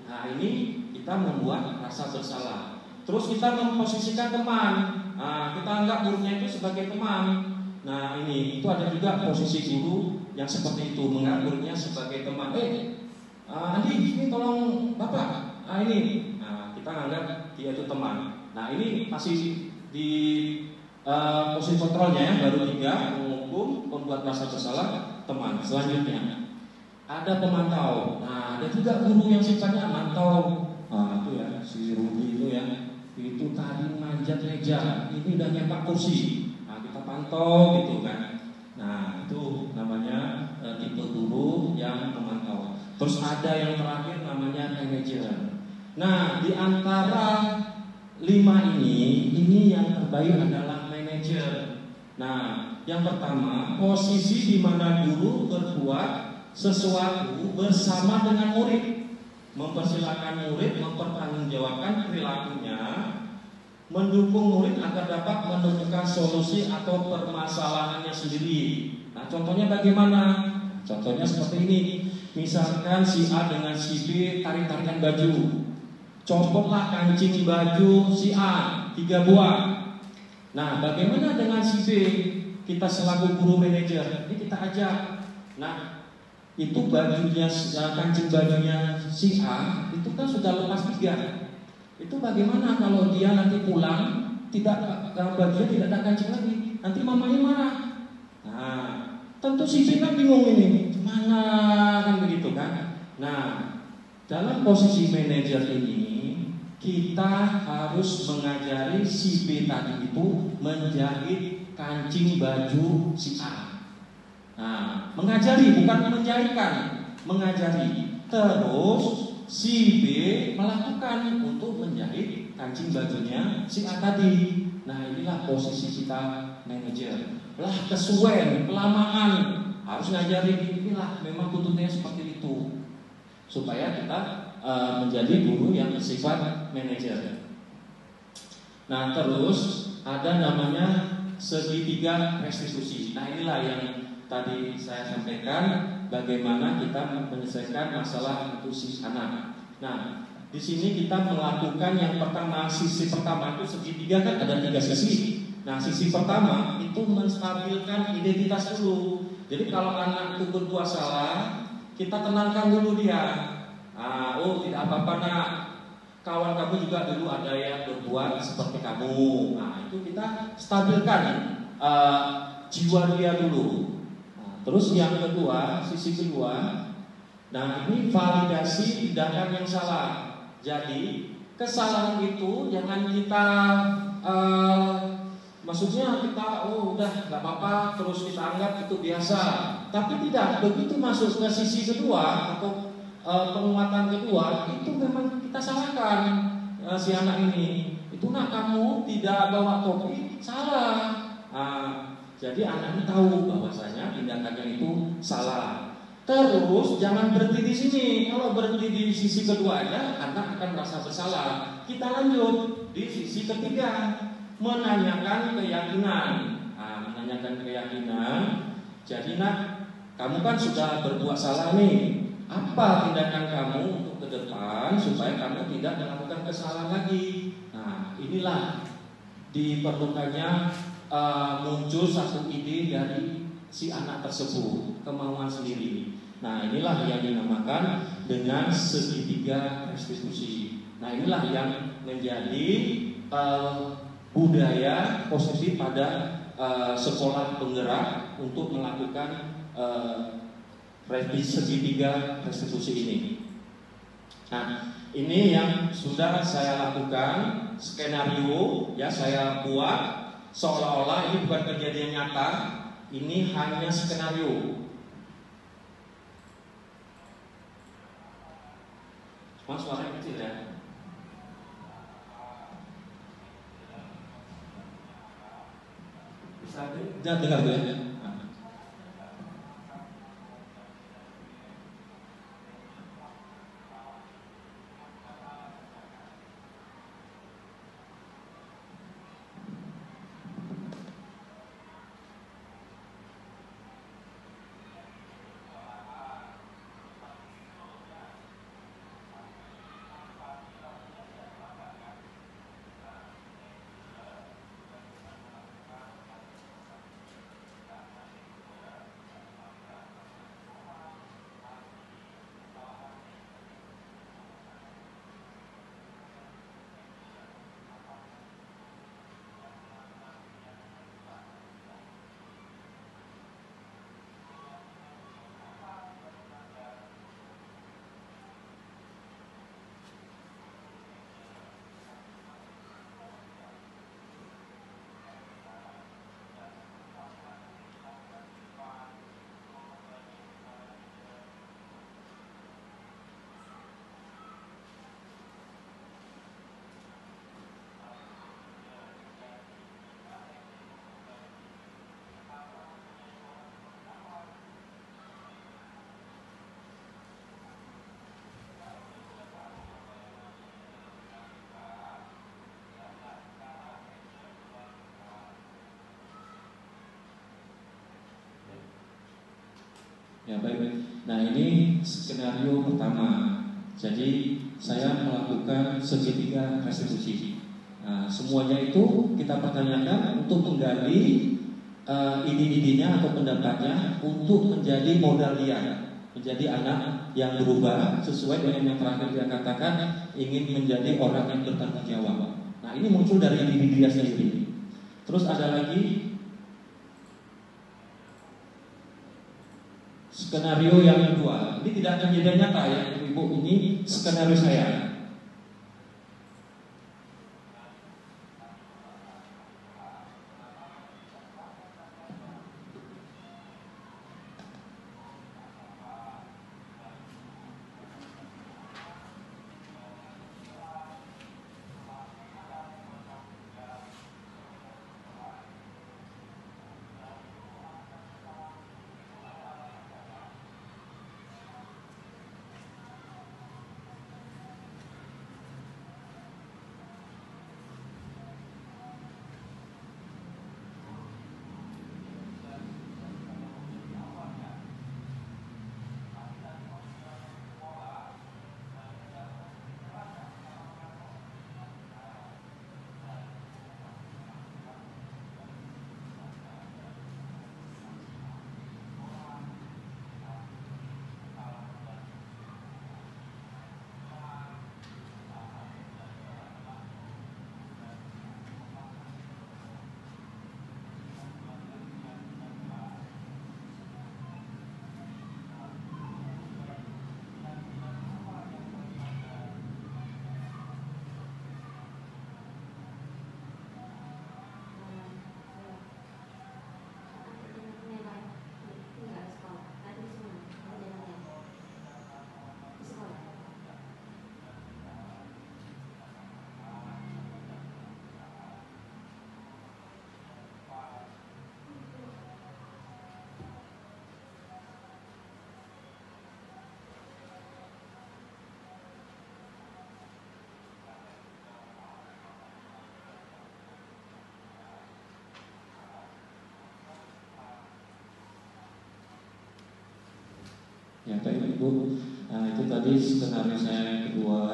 Nah, ini kita membuat rasa bersalah. Terus kita memposisikan teman. Nah, kita anggap muridnya itu sebagai teman. Nah, itu ada juga posisi guru yang seperti itu, menganggap muridnya sebagai teman. Andi, ini tolong Bapak. Ini. Nah, kita anggap dia itu teman. Nah, ini masih di posisi kontrolnya ya, baru 3, menghukum, membuat rasa bersalah, teman. Selanjutnya ada pemantau. Nah, ada juga guru yang sifatnya mantau. Itu ya, si Rudi itu ya, itu tadi manjat meja, ini udah nyepak kursi. Nah, kita pantau gitu kan. Nah, itu namanya tipe guru yang memantau. Terus ada yang terakhir namanya manajer. Nah, di antara 5 ini yang terbaik adalah manajer. Nah, yang pertama, posisi di mana guru berbuat sesuatu bersama dengan murid, mempersilahkan murid mempertanggungjawabkan perilakunya, mendukung murid agar dapat menemukan solusi atau permasalahannya sendiri. Nah, contohnya bagaimana? Contohnya seperti ini. Misalkan si A dengan si B tarik-tarikan baju. Copotlah kancing baju si A 3 buah. Nah, bagaimana dengan si B? Kita selaku guru manajer, ini kita ajak. Nah, itu bajunya, kancing bajunya si A itu kan sudah lepas 3. Itu bagaimana kalau dia nanti pulang tidak bajunya tidak ada kancing lagi? Nanti mamanya marah. Nah, tentu si B kan bingung ini, gimana kan begitu kan? Nah, dalam posisi manajer ini kita harus mengajari si B tadi itu menjahit kancing baju si A. Nah, mengajari bukan menjahitkan, mengajari. Terus si B melakukan untuk menjahit kancing bajunya si A tadi. Nah, inilah posisi kita manajer. Lah kesuwen, kelamaan, harus ngajari inilah memang tuntutnya seperti itu. Supaya kita menjadi guru yang bersifat manajer. Nah, terus ada namanya segitiga restitusi. Nah, inilah yang tadi saya sampaikan, bagaimana kita menyelesaikan masalah untuk si anak. Nah, di sini kita melakukan yang pertama, sisi pertama itu segitiga kan ada 3 sisi. Nah, sisi pertama itu menstabilkan identitas dulu. Jadi kalau anak itu berbuat salah, kita tenangkan dulu dia. Tidak apa-apa nak, kawan kamu juga dulu ada yang berbuat seperti kamu. Nah, itu kita stabilkan jiwa dia dulu. Nah, terus yang kedua, sisi kedua, nah ini validasi tindakan yang salah. Jadi kesalahan itu jangan kita maksudnya kita udah nggak apa-apa terus kita anggap itu biasa. Tapi tidak, begitu masuk ke sisi kedua atau penguatan kedua, itu memang kita salahkan si anak ini. Itu nak kamu tidak bawa topi, salah. Jadi anak ini tahu bahwasanya tindakannya itu salah. Terus jangan berhenti di sini. Kalau berhenti di sisi kedua aja, anak akan merasa bersalah. Kita lanjut di sisi ketiga, menanyakan keyakinan. Menanyakan keyakinan. Jadi nak, kamu kan sudah berbuat salah nih. Apa tindakan kamu untuk ke depan supaya kamu tidak melakukan kesalahan lagi? Nah, inilah diperlukannya muncul satu ide dari si anak tersebut, kemauan sendiri. Nah, inilah yang dinamakan dengan segitiga restitusi. Nah, inilah yang menjadi budaya positif pada sekolah penggerak untuk melakukan segitiga restitusi ini. Nah, ini yang sudah saya lakukan, skenario ya saya buat. seolah-olah ini bukan kejadian nyata, ini hanya skenario. Cuma suaranya kecil ya. Bisa dengar tuh ya. Ya baik. Nah ini skenario pertama. Jadi saya melakukan segitiga restitusi. Nah, semuanya itu kita pertanyakan untuk menggali ide-idenya atau pendapatnya untuk menjadi modal dia, menjadi anak yang berubah sesuai dengan yang terakhir dia katakan ingin menjadi orang yang bertanggung jawab. Nah ini muncul dari ide dia sendiri. Terus ada lagi skenario yang kedua. Ini tidak kejadian nyata ya Ibu, ini skenario saya. Ya baik Ibu, nah, itu tadi skenario saya yang kedua.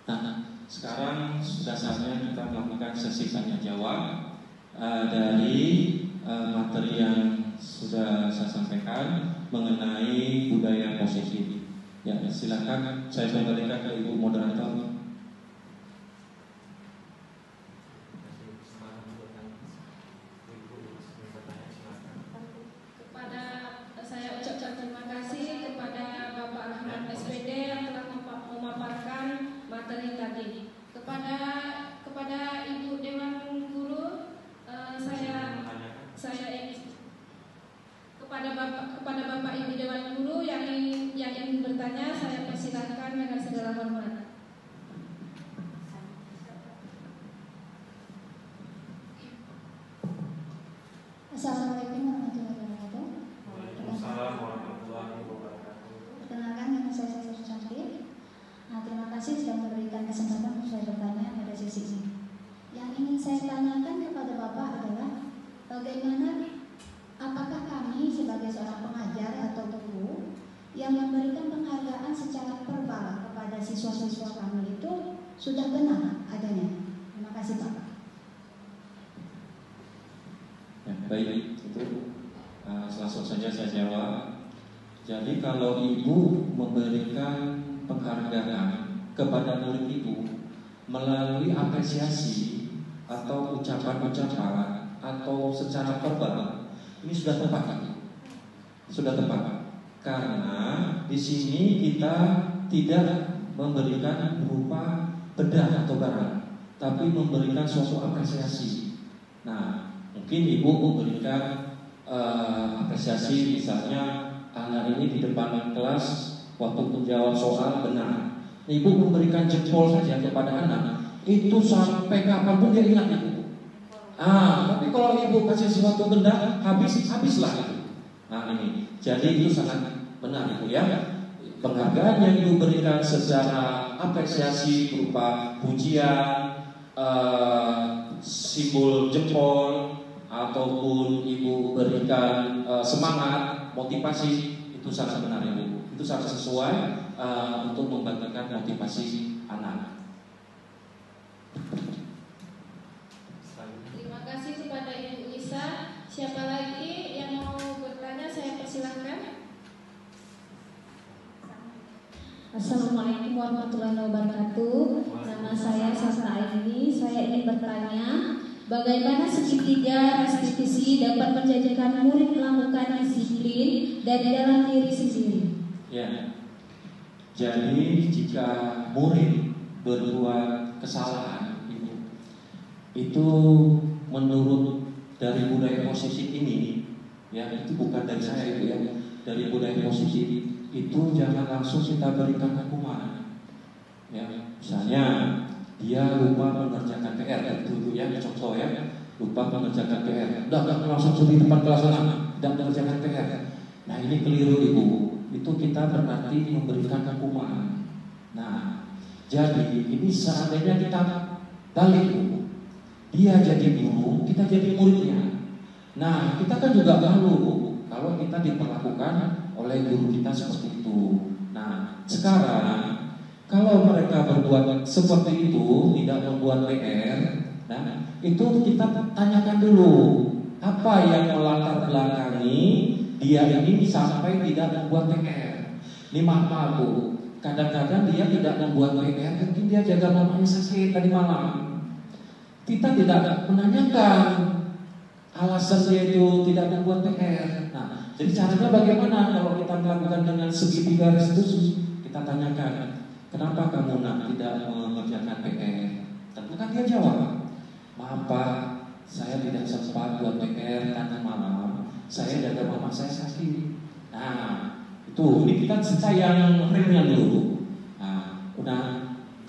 Nah sekarang sudah saatnya kita melakukan sesi tanya jawab dari materi yang sudah saya sampaikan mengenai budaya positif. Ya silakan saya kembalikan ke Ibu moderator. Kepada Ibu kasih sudah memberikan kesempatan untuk saya bertanya pada sesi ini. Yang ingin saya tanyakan kepada Bapak adalah bagaimana, apakah kami sebagai seorang pengajar atau guru yang memberikan penghargaan secara verbal kepada siswa-siswa kami itu sudah benar adanya? Terima kasih Pak. Ya, baik, itu langsung saja saya jawab. Jadi kalau ibu memberikan penghargaan kepada murid ibu melalui apresiasi atau ucapan-ucapan atau secara verbal, ini sudah tepat, sudah tepat. Karena di sini kita tidak memberikan berupa benda atau barang, tapi memberikan suatu apresiasi. Nah, mungkin ibu memberikan apresiasi, misalnya anak ini di depan kelas waktu menjawab soal benar. Ibu memberikan jempol saja kepada anak, itu sampai kapanpun dia ingat itu. Tapi kalau ibu kasih sesuatu benda, habislah itu. Nah ini, jadi itu sangat benar itu ya. Penghargaan yang ibu berikan secara apresiasi berupa pujian, simbol jempol, ataupun ibu berikan semangat, motivasi, itu sangat benar ibu. Itu sangat sesuai untuk membangkitkan motivasi anak. Terima kasih kepada Ibu Lisa. Siapa lagi yang mau bertanya? Saya persilahkan. Assalamualaikum warahmatullahi wabarakatuh. Nama saya Sastra Aini. Saya ingin bertanya, bagaimana segitiga restitusi dapat menjadikan murid melakukan disiplin dari dalam diri sendiri? Ya. Jadi jika murid berbuat kesalahan itu menurut dari budaya positif ini, ya itu bukan dari saya itu ya, dari budaya positif itu jangan langsung kita berikan hukuman. Ya, misalnya dia lupa mengerjakan PR, itu ya contoh ya, lupa mengerjakan PR, udah langsung di depan kelas anak dan mengerjakan PR. Nah ini keliru ibu, itu kita berarti memberikan hukuman. Nah jadi ini seandainya kita balik ibu, dia jadi guru, kita jadi muridnya. Nah kita kan juga malu kalau kita diperlakukan oleh guru kita seperti itu. Nah sekarang kalau mereka berbuat seperti itu, tidak membuat PR, nah itu kita tanyakan dulu apa yang melatar belakangi dia ini sampai tidak membuat PR. Ini maaf bu, kadang-kadang dia tidak membuat PR, mungkin dia jaga mamanya sakit tadi malam. Kita tidak menanyakan alasan dia itu tidak membuat PR. Nah, jadi caranya bagaimana kalau kita melakukan dengan segitiga restitusi? Kita tanyakan, kenapa kamu tidak mengerjakan PR? Tentu kan dia jawab, maaf Pak, saya tidak sempat buat PR karena malam saya jaga mama saya sakit. Nah, itu ini kita cerita yang ringan dulu. Nah, udah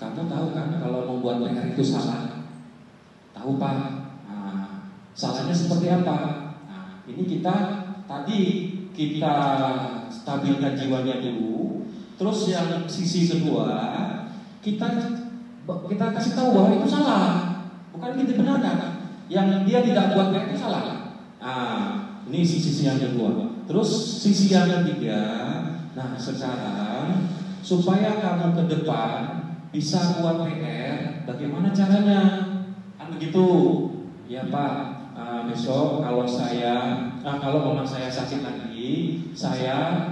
kamu tahu kan kalau membuat PR itu salah? Tahu Pak? Nah, salahnya seperti apa? Nah, ini kita tadi kita stabilkan jiwanya dulu. Terus yang sisi kedua kita kasih tahu bahwa itu salah, bukan kita benarkan. Yang dia tidak buat PR itu salah. Nah, ini sisi yang kedua. Terus sisi yang ketiga, nah sekarang supaya kamu ke depan bisa buat PR, bagaimana caranya? Kan begitu, ya Pak. Besok kalau kalau mama saya sakit lagi, saya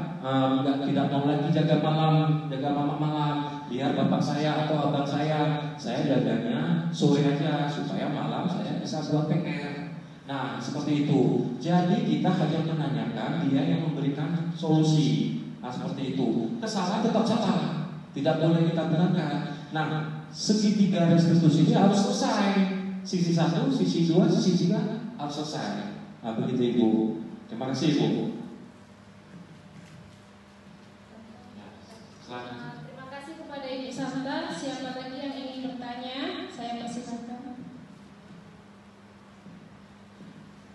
tidak mau lagi jaga mama malam. Biar bapak saya atau abang saya jaganya sore aja supaya malam saya bisa buat PR. Nah seperti itu. Jadi kita hanya menanyakan, dia yang memberikan solusi. Nah seperti itu. Kesalahan tetap salah, tidak boleh kita benarkan. Nah segitiga restitusi ini harus selesai. Sisi 1, sisi 2, sisi 3 harus selesai. Nah begitu Ibu. Terima kasih Ibu. Terima kasih kepada Ibu Santa. Siapa lagi yang ingin bertanya? Saya persilakan.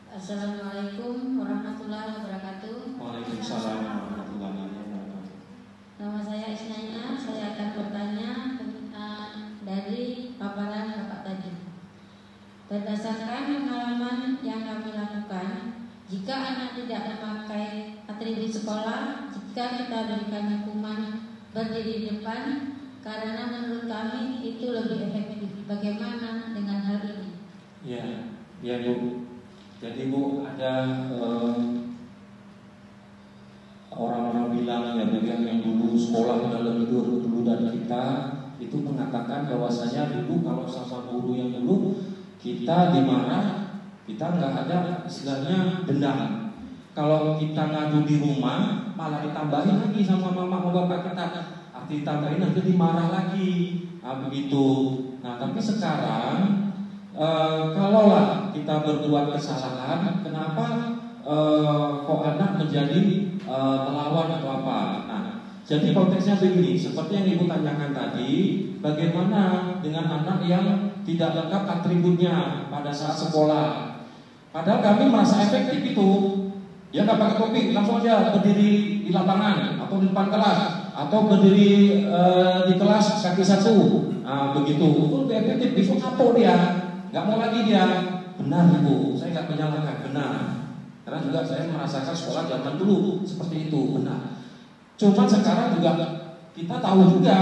Assalamualaikum warahmatullahi wabarakatuh. Waalaikumsalam warahmatullahi wabarakatuh. Nama saya Isnaya. Saya akan bertanya jika kita berikan hukuman berdiri di depan, karena menurut kami itu lebih efektif. Bagaimana dengan hal ini? Ya Bu. Jadi Bu, ada orang-orang bilang ya yang dulu sekolah udah lebih dulu dari kita itu mengatakan bahwasanya dulu kalau sama guru yang dulu kita dimarah, kita nggak ada istilahnya dendam. Kalau kita ngadu di rumah malah ditambahin lagi sama mama sama bapak kita, arti ditambahin nanti dimarah lagi, begitu. Nah tapi sekarang kalaulah kita berbuat kesalahan, kenapa kok anak menjadi melawan atau apa? Nah, jadi konteksnya begini, seperti yang Ibu tanyakan tadi, bagaimana dengan anak yang tidak lengkap atributnya pada saat sekolah? Padahal kami merasa efektif itu. Dia nggak pakai topi, langsung aja berdiri di lapangan atau di depan kelas, atau berdiri di kelas kaki satu, begitu. Itu lebih efektif. Besok kapok dia, nggak mau lagi dia. Benar Ibu, saya nggak menyalahkan, benar. Karena juga saya merasakan sekolah zaman dulu seperti itu, benar. Cuma sekarang juga kita tahu juga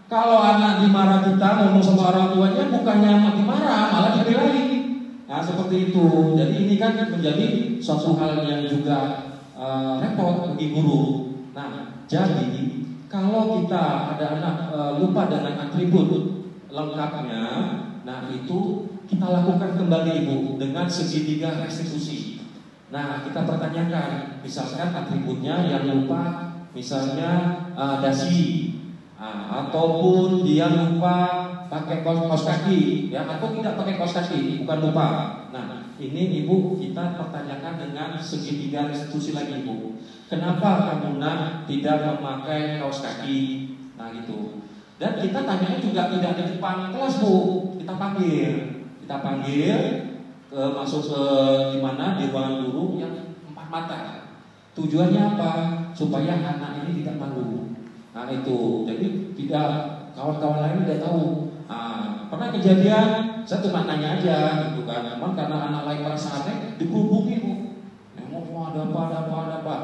kalau anak dimarah kita ngomong sama orang tuanya bukannya dimarah, malah dibelain. Nah seperti itu. Jadi ini kan menjadi suatu hal yang juga repot bagi guru. Nah jadi kalau kita ada anak lupa dengan atribut lengkapnya, nah itu kita lakukan kembali Ibu dengan segitiga restitusi. Nah kita pertanyakan, misalkan atributnya yang lupa, misalnya dasi, ataupun dia lupa pakai kaos kaki, ya, atau tidak pakai kaos kaki, bukan lupa. Nah ini Ibu kita pertanyakan dengan segitiga restitusi lagi Ibu. Kenapa kamu tidak memakai kaos kaki? Nah gitu. Dan kita tanya juga tidak di depan kelas Bu, kita panggil masuk ke di ruangan guru yang 4 mata. Tujuannya apa? Supaya anak ini tidak malu. Nah itu, jadi tidak kawan-kawan lain tidak tahu. Pernah kejadian, saya cuma nanya aja, gitu kan. Cuman karena anak lain merasa aneh, dikerubungi Bu. Mau ada apa.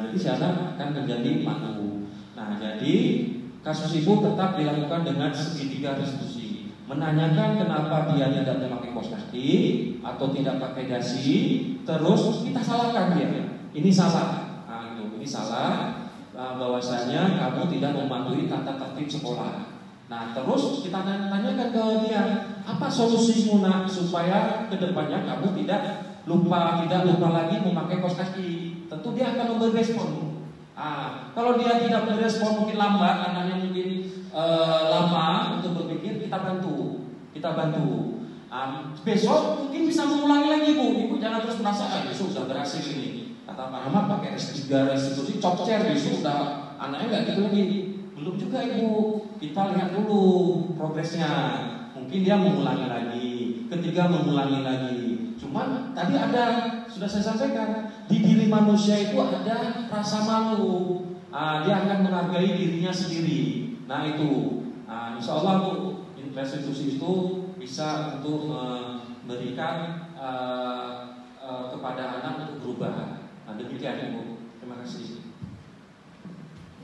Jadi sana akan menjadi malu. Nah jadi kasus Ibu tetap dilakukan dengan segitiga restitusi. Menanyakan kenapa dia tidak memakai kaos kaki atau tidak pakai dasi, terus kita salahkan dia. Ini salah. Ini salah. Bahwasanya kamu tidak mematuhi tata tertib sekolah. Nah terus kita tanyakan ke dia, apa solusimu supaya kedepannya kamu tidak lupa lagi memakai kaos kaki. Tentu dia akan memberi respon. Kalau dia tidak berespon, mungkin lambat, anaknya mungkin lama untuk berpikir, kita bantu. Besok mungkin bisa mengulangi lagi Ibu jangan terus merasa besok sudah berhasil ini. Kata Pak Ahmad pakai restitusi cokcer besok sudah anaknya nggak gitu lagi. Belum juga Ibu, kita lihat dulu progresnya. Mungkin dia mengulangi lagi, ketiga mengulangi lagi. Cuman tadi sudah saya sampaikan, di diri manusia itu ada rasa malu. Dia akan menghargai dirinya sendiri. Nah itu, insya Allah Bu, restitusi itu bisa untuk memberikan kepada anak untuk berubah. Nah demikian Ibu. Terima kasih.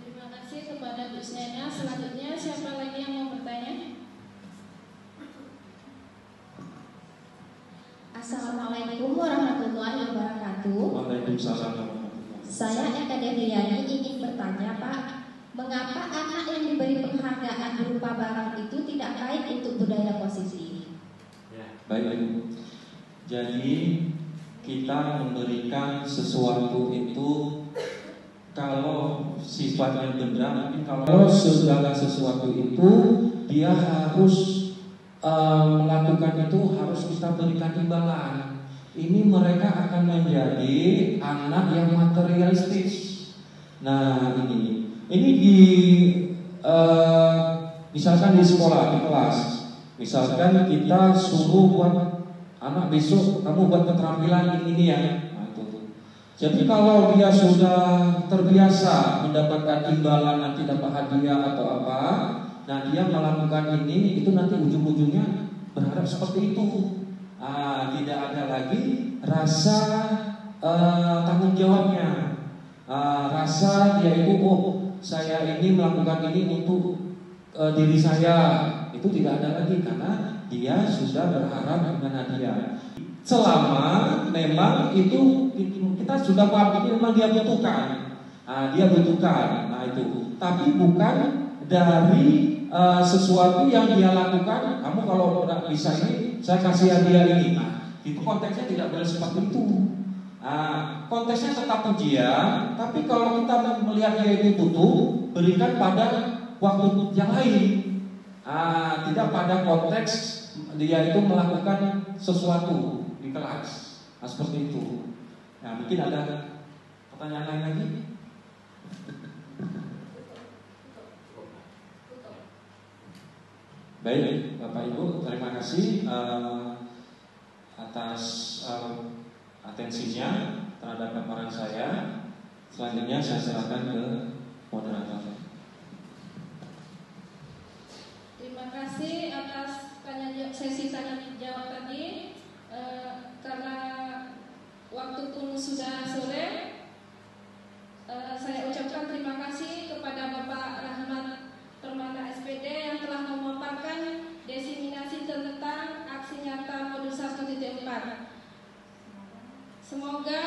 Terima kasih kepada Bu Sena. Selanjutnya siapa lagi yang mau bertanya? Assalamualaikum warahmatullahi wabarakatuh. Waalaikumsalam. Saya Eka Deviani ingin bertanya Pak, mengapa anak yang diberi penghargaan berupa barang itu tidak baik untuk budaya posisi? Baik Ibu. Jadi kita memberikan sesuatu itu kalau sifatnya benda, tapi kalau segala sesuatu itu dia harus melakukan itu harus kita berikan imbalan. Ini mereka akan menjadi anak yang materialistis. Nah ini di misalkan di sekolah, di kelas, misalkan kita suruh buat anak besok kamu buat keterampilan ini ya. Nah, itu. Jadi kalau dia sudah terbiasa mendapatkan imbalan, nanti dapat hadiah atau apa, nah dia melakukan ini, itu nanti ujung-ujungnya berharap seperti itu. Tidak ada lagi rasa tanggung jawabnya. rasa dia itu, oh saya ini melakukan ini untuk diri saya, itu tidak ada lagi karena dia sudah berharap dengan hadiah. Selama memang itu kita sudah paham ini memang dia butuhkan, dia butuhkan, itu. Tapi bukan dari sesuatu yang dia lakukan. Kamu kalau tidak bisa ini, saya kasih hadiah ini. Itu konteksnya tidak boleh seperti itu. Konteksnya tetap pujian, tapi kalau kita melihat dia itu butuh, berikan pada waktu yang lain. Tidak pada konteks dia itu melakukan sesuatu di kelas. Seperti itu. Mungkin ada pertanyaan lain lagi? Baik, Bapak Ibu, terima kasih atas atensinya terhadap paparan saya. Selanjutnya saya serahkan ke moderator. Terima kasih atas sesi tanya jawab tadi. Karena waktu pun sudah sore, saya ucapkan terima kasih kepada Bapak Rahmat Permana SPD yang telah memaparkan diseminasi tentang aksi nyata modul 1.4. Semoga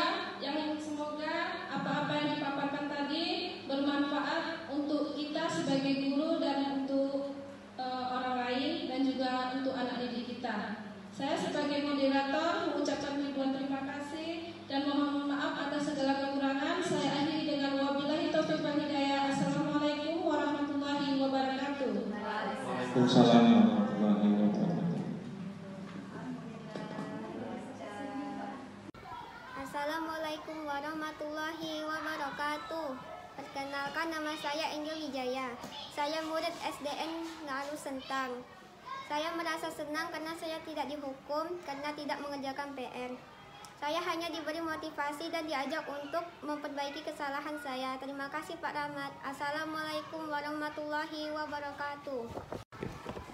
apa-apa yang dipaparkan tadi bermanfaat untuk kita sebagai guru dan untuk orang lain dan juga untuk anak didik kita. Saya sebagai moderator mengucapkan ribuan terima kasih dan mohon maaf atas segala kekurangan. Saya akhiri dengan wabillahi taufiq wal hidayah. Assalamualaikum warahmatullahi wabarakatuh. Waalaikumsalam warahmatullahi wabarakatuh. Assalamualaikum warahmatullahi wabarakatuh. Perkenalkan, nama saya Angel Wijaya. Saya murid SDN Ngaru Sentang. Saya merasa senang karena saya tidak dihukum karena tidak mengerjakan PR. Saya hanya diberi motivasi dan diajak untuk memperbaiki kesalahan saya. Terima kasih Pak Rahmat. Assalamualaikum warahmatullahi wabarakatuh.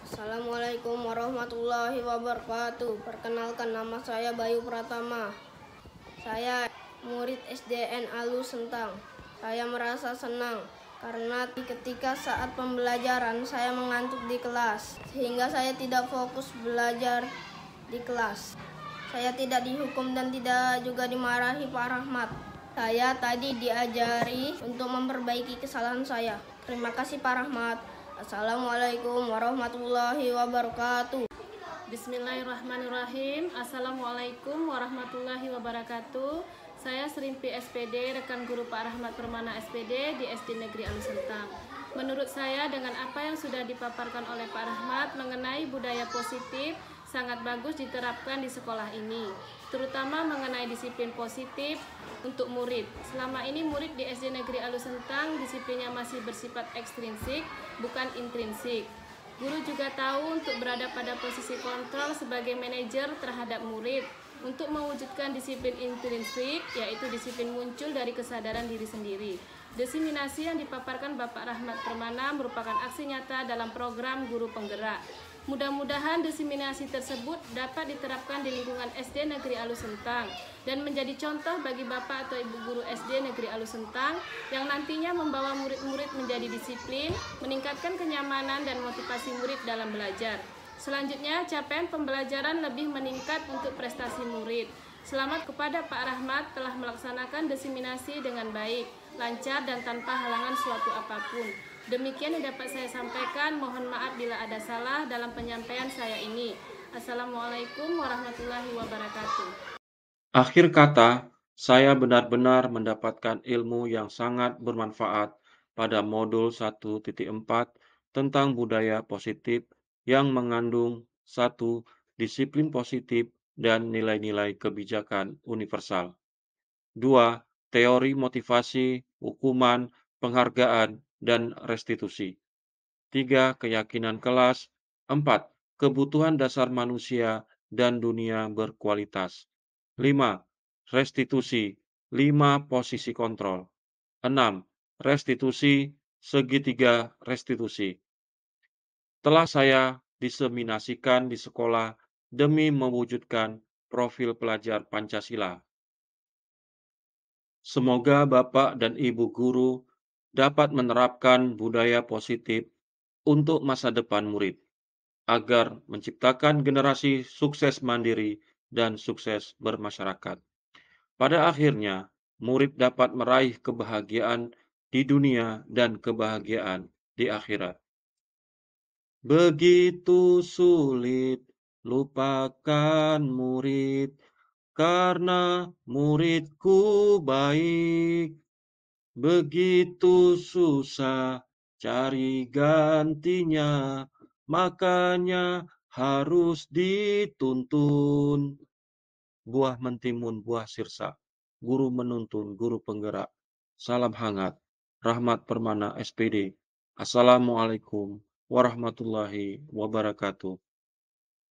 Assalamualaikum warahmatullahi wabarakatuh. Perkenalkan, nama saya Bayu Pratama. Saya murid SDN Alu Sentang. Saya merasa senang karena ketika saat pembelajaran saya mengantuk di kelas, sehingga saya tidak fokus belajar di kelas. Saya tidak dihukum dan tidak juga dimarahi Pak Rahmat. Saya tadi diajari untuk memperbaiki kesalahan saya. Terima kasih Pak Rahmat. Assalamualaikum warahmatullahi wabarakatuh. Bismillahirrahmanirrahim. Assalamualaikum warahmatullahi wabarakatuh. Saya Serimpi SPD, rekan guru Pak Rahmat Permana SPD di SD Negeri Alu Sentang. Menurut saya dengan apa yang sudah dipaparkan oleh Pak Rahmat mengenai budaya positif sangat bagus diterapkan di sekolah ini, terutama mengenai disiplin positif untuk murid. Selama ini murid di SD Negeri Alu Sentang disiplinnya masih bersifat ekstrinsik, bukan intrinsik. Guru juga tahu untuk berada pada posisi kontrol sebagai manajer terhadap murid untuk mewujudkan disiplin intrinsik, yaitu disiplin muncul dari kesadaran diri sendiri. Diseminasi yang dipaparkan Bapak Rahmat Permana merupakan aksi nyata dalam program Guru Penggerak. Mudah-mudahan diseminasi tersebut dapat diterapkan di lingkungan SD Negeri Alu Sentang dan menjadi contoh bagi Bapak atau Ibu guru SD Negeri Alu Sentang yang nantinya membawa murid-murid menjadi disiplin, meningkatkan kenyamanan dan motivasi murid dalam belajar. Selanjutnya, capaian pembelajaran lebih meningkat untuk prestasi murid. Selamat kepada Pak Rahmat telah melaksanakan diseminasi dengan baik, lancar dan tanpa halangan suatu apapun. Demikian yang dapat saya sampaikan. Mohon maaf bila ada salah dalam penyampaian saya ini. Assalamualaikum warahmatullahi wabarakatuh. Akhir kata, saya benar-benar mendapatkan ilmu yang sangat bermanfaat pada modul 1.4 tentang budaya positif yang mengandung 1. Disiplin positif dan nilai-nilai kebijakan universal. 2. Teori motivasi, hukuman, penghargaan, dan restitusi. 3. Keyakinan kelas. 4. Kebutuhan dasar manusia dan dunia berkualitas. 5. Restitusi, 5 posisi kontrol. 6. Restitusi, segitiga restitusi. Telah saya diseminasikan di sekolah demi mewujudkan profil pelajar Pancasila. Semoga Bapak dan Ibu guru dapat menerapkan budaya positif untuk masa depan murid, agar menciptakan generasi sukses mandiri dan sukses bermasyarakat. Pada akhirnya, murid dapat meraih kebahagiaan di dunia dan kebahagiaan di akhirat. Begitu sulit lupakan murid, karena muridku baik. Begitu susah cari gantinya, makanya harus dituntun. Buah mentimun, buah sirsa, guru menuntun, guru penggerak. Salam hangat, Rahmat Permana SPD. Assalamualaikum warahmatullahi wabarakatuh.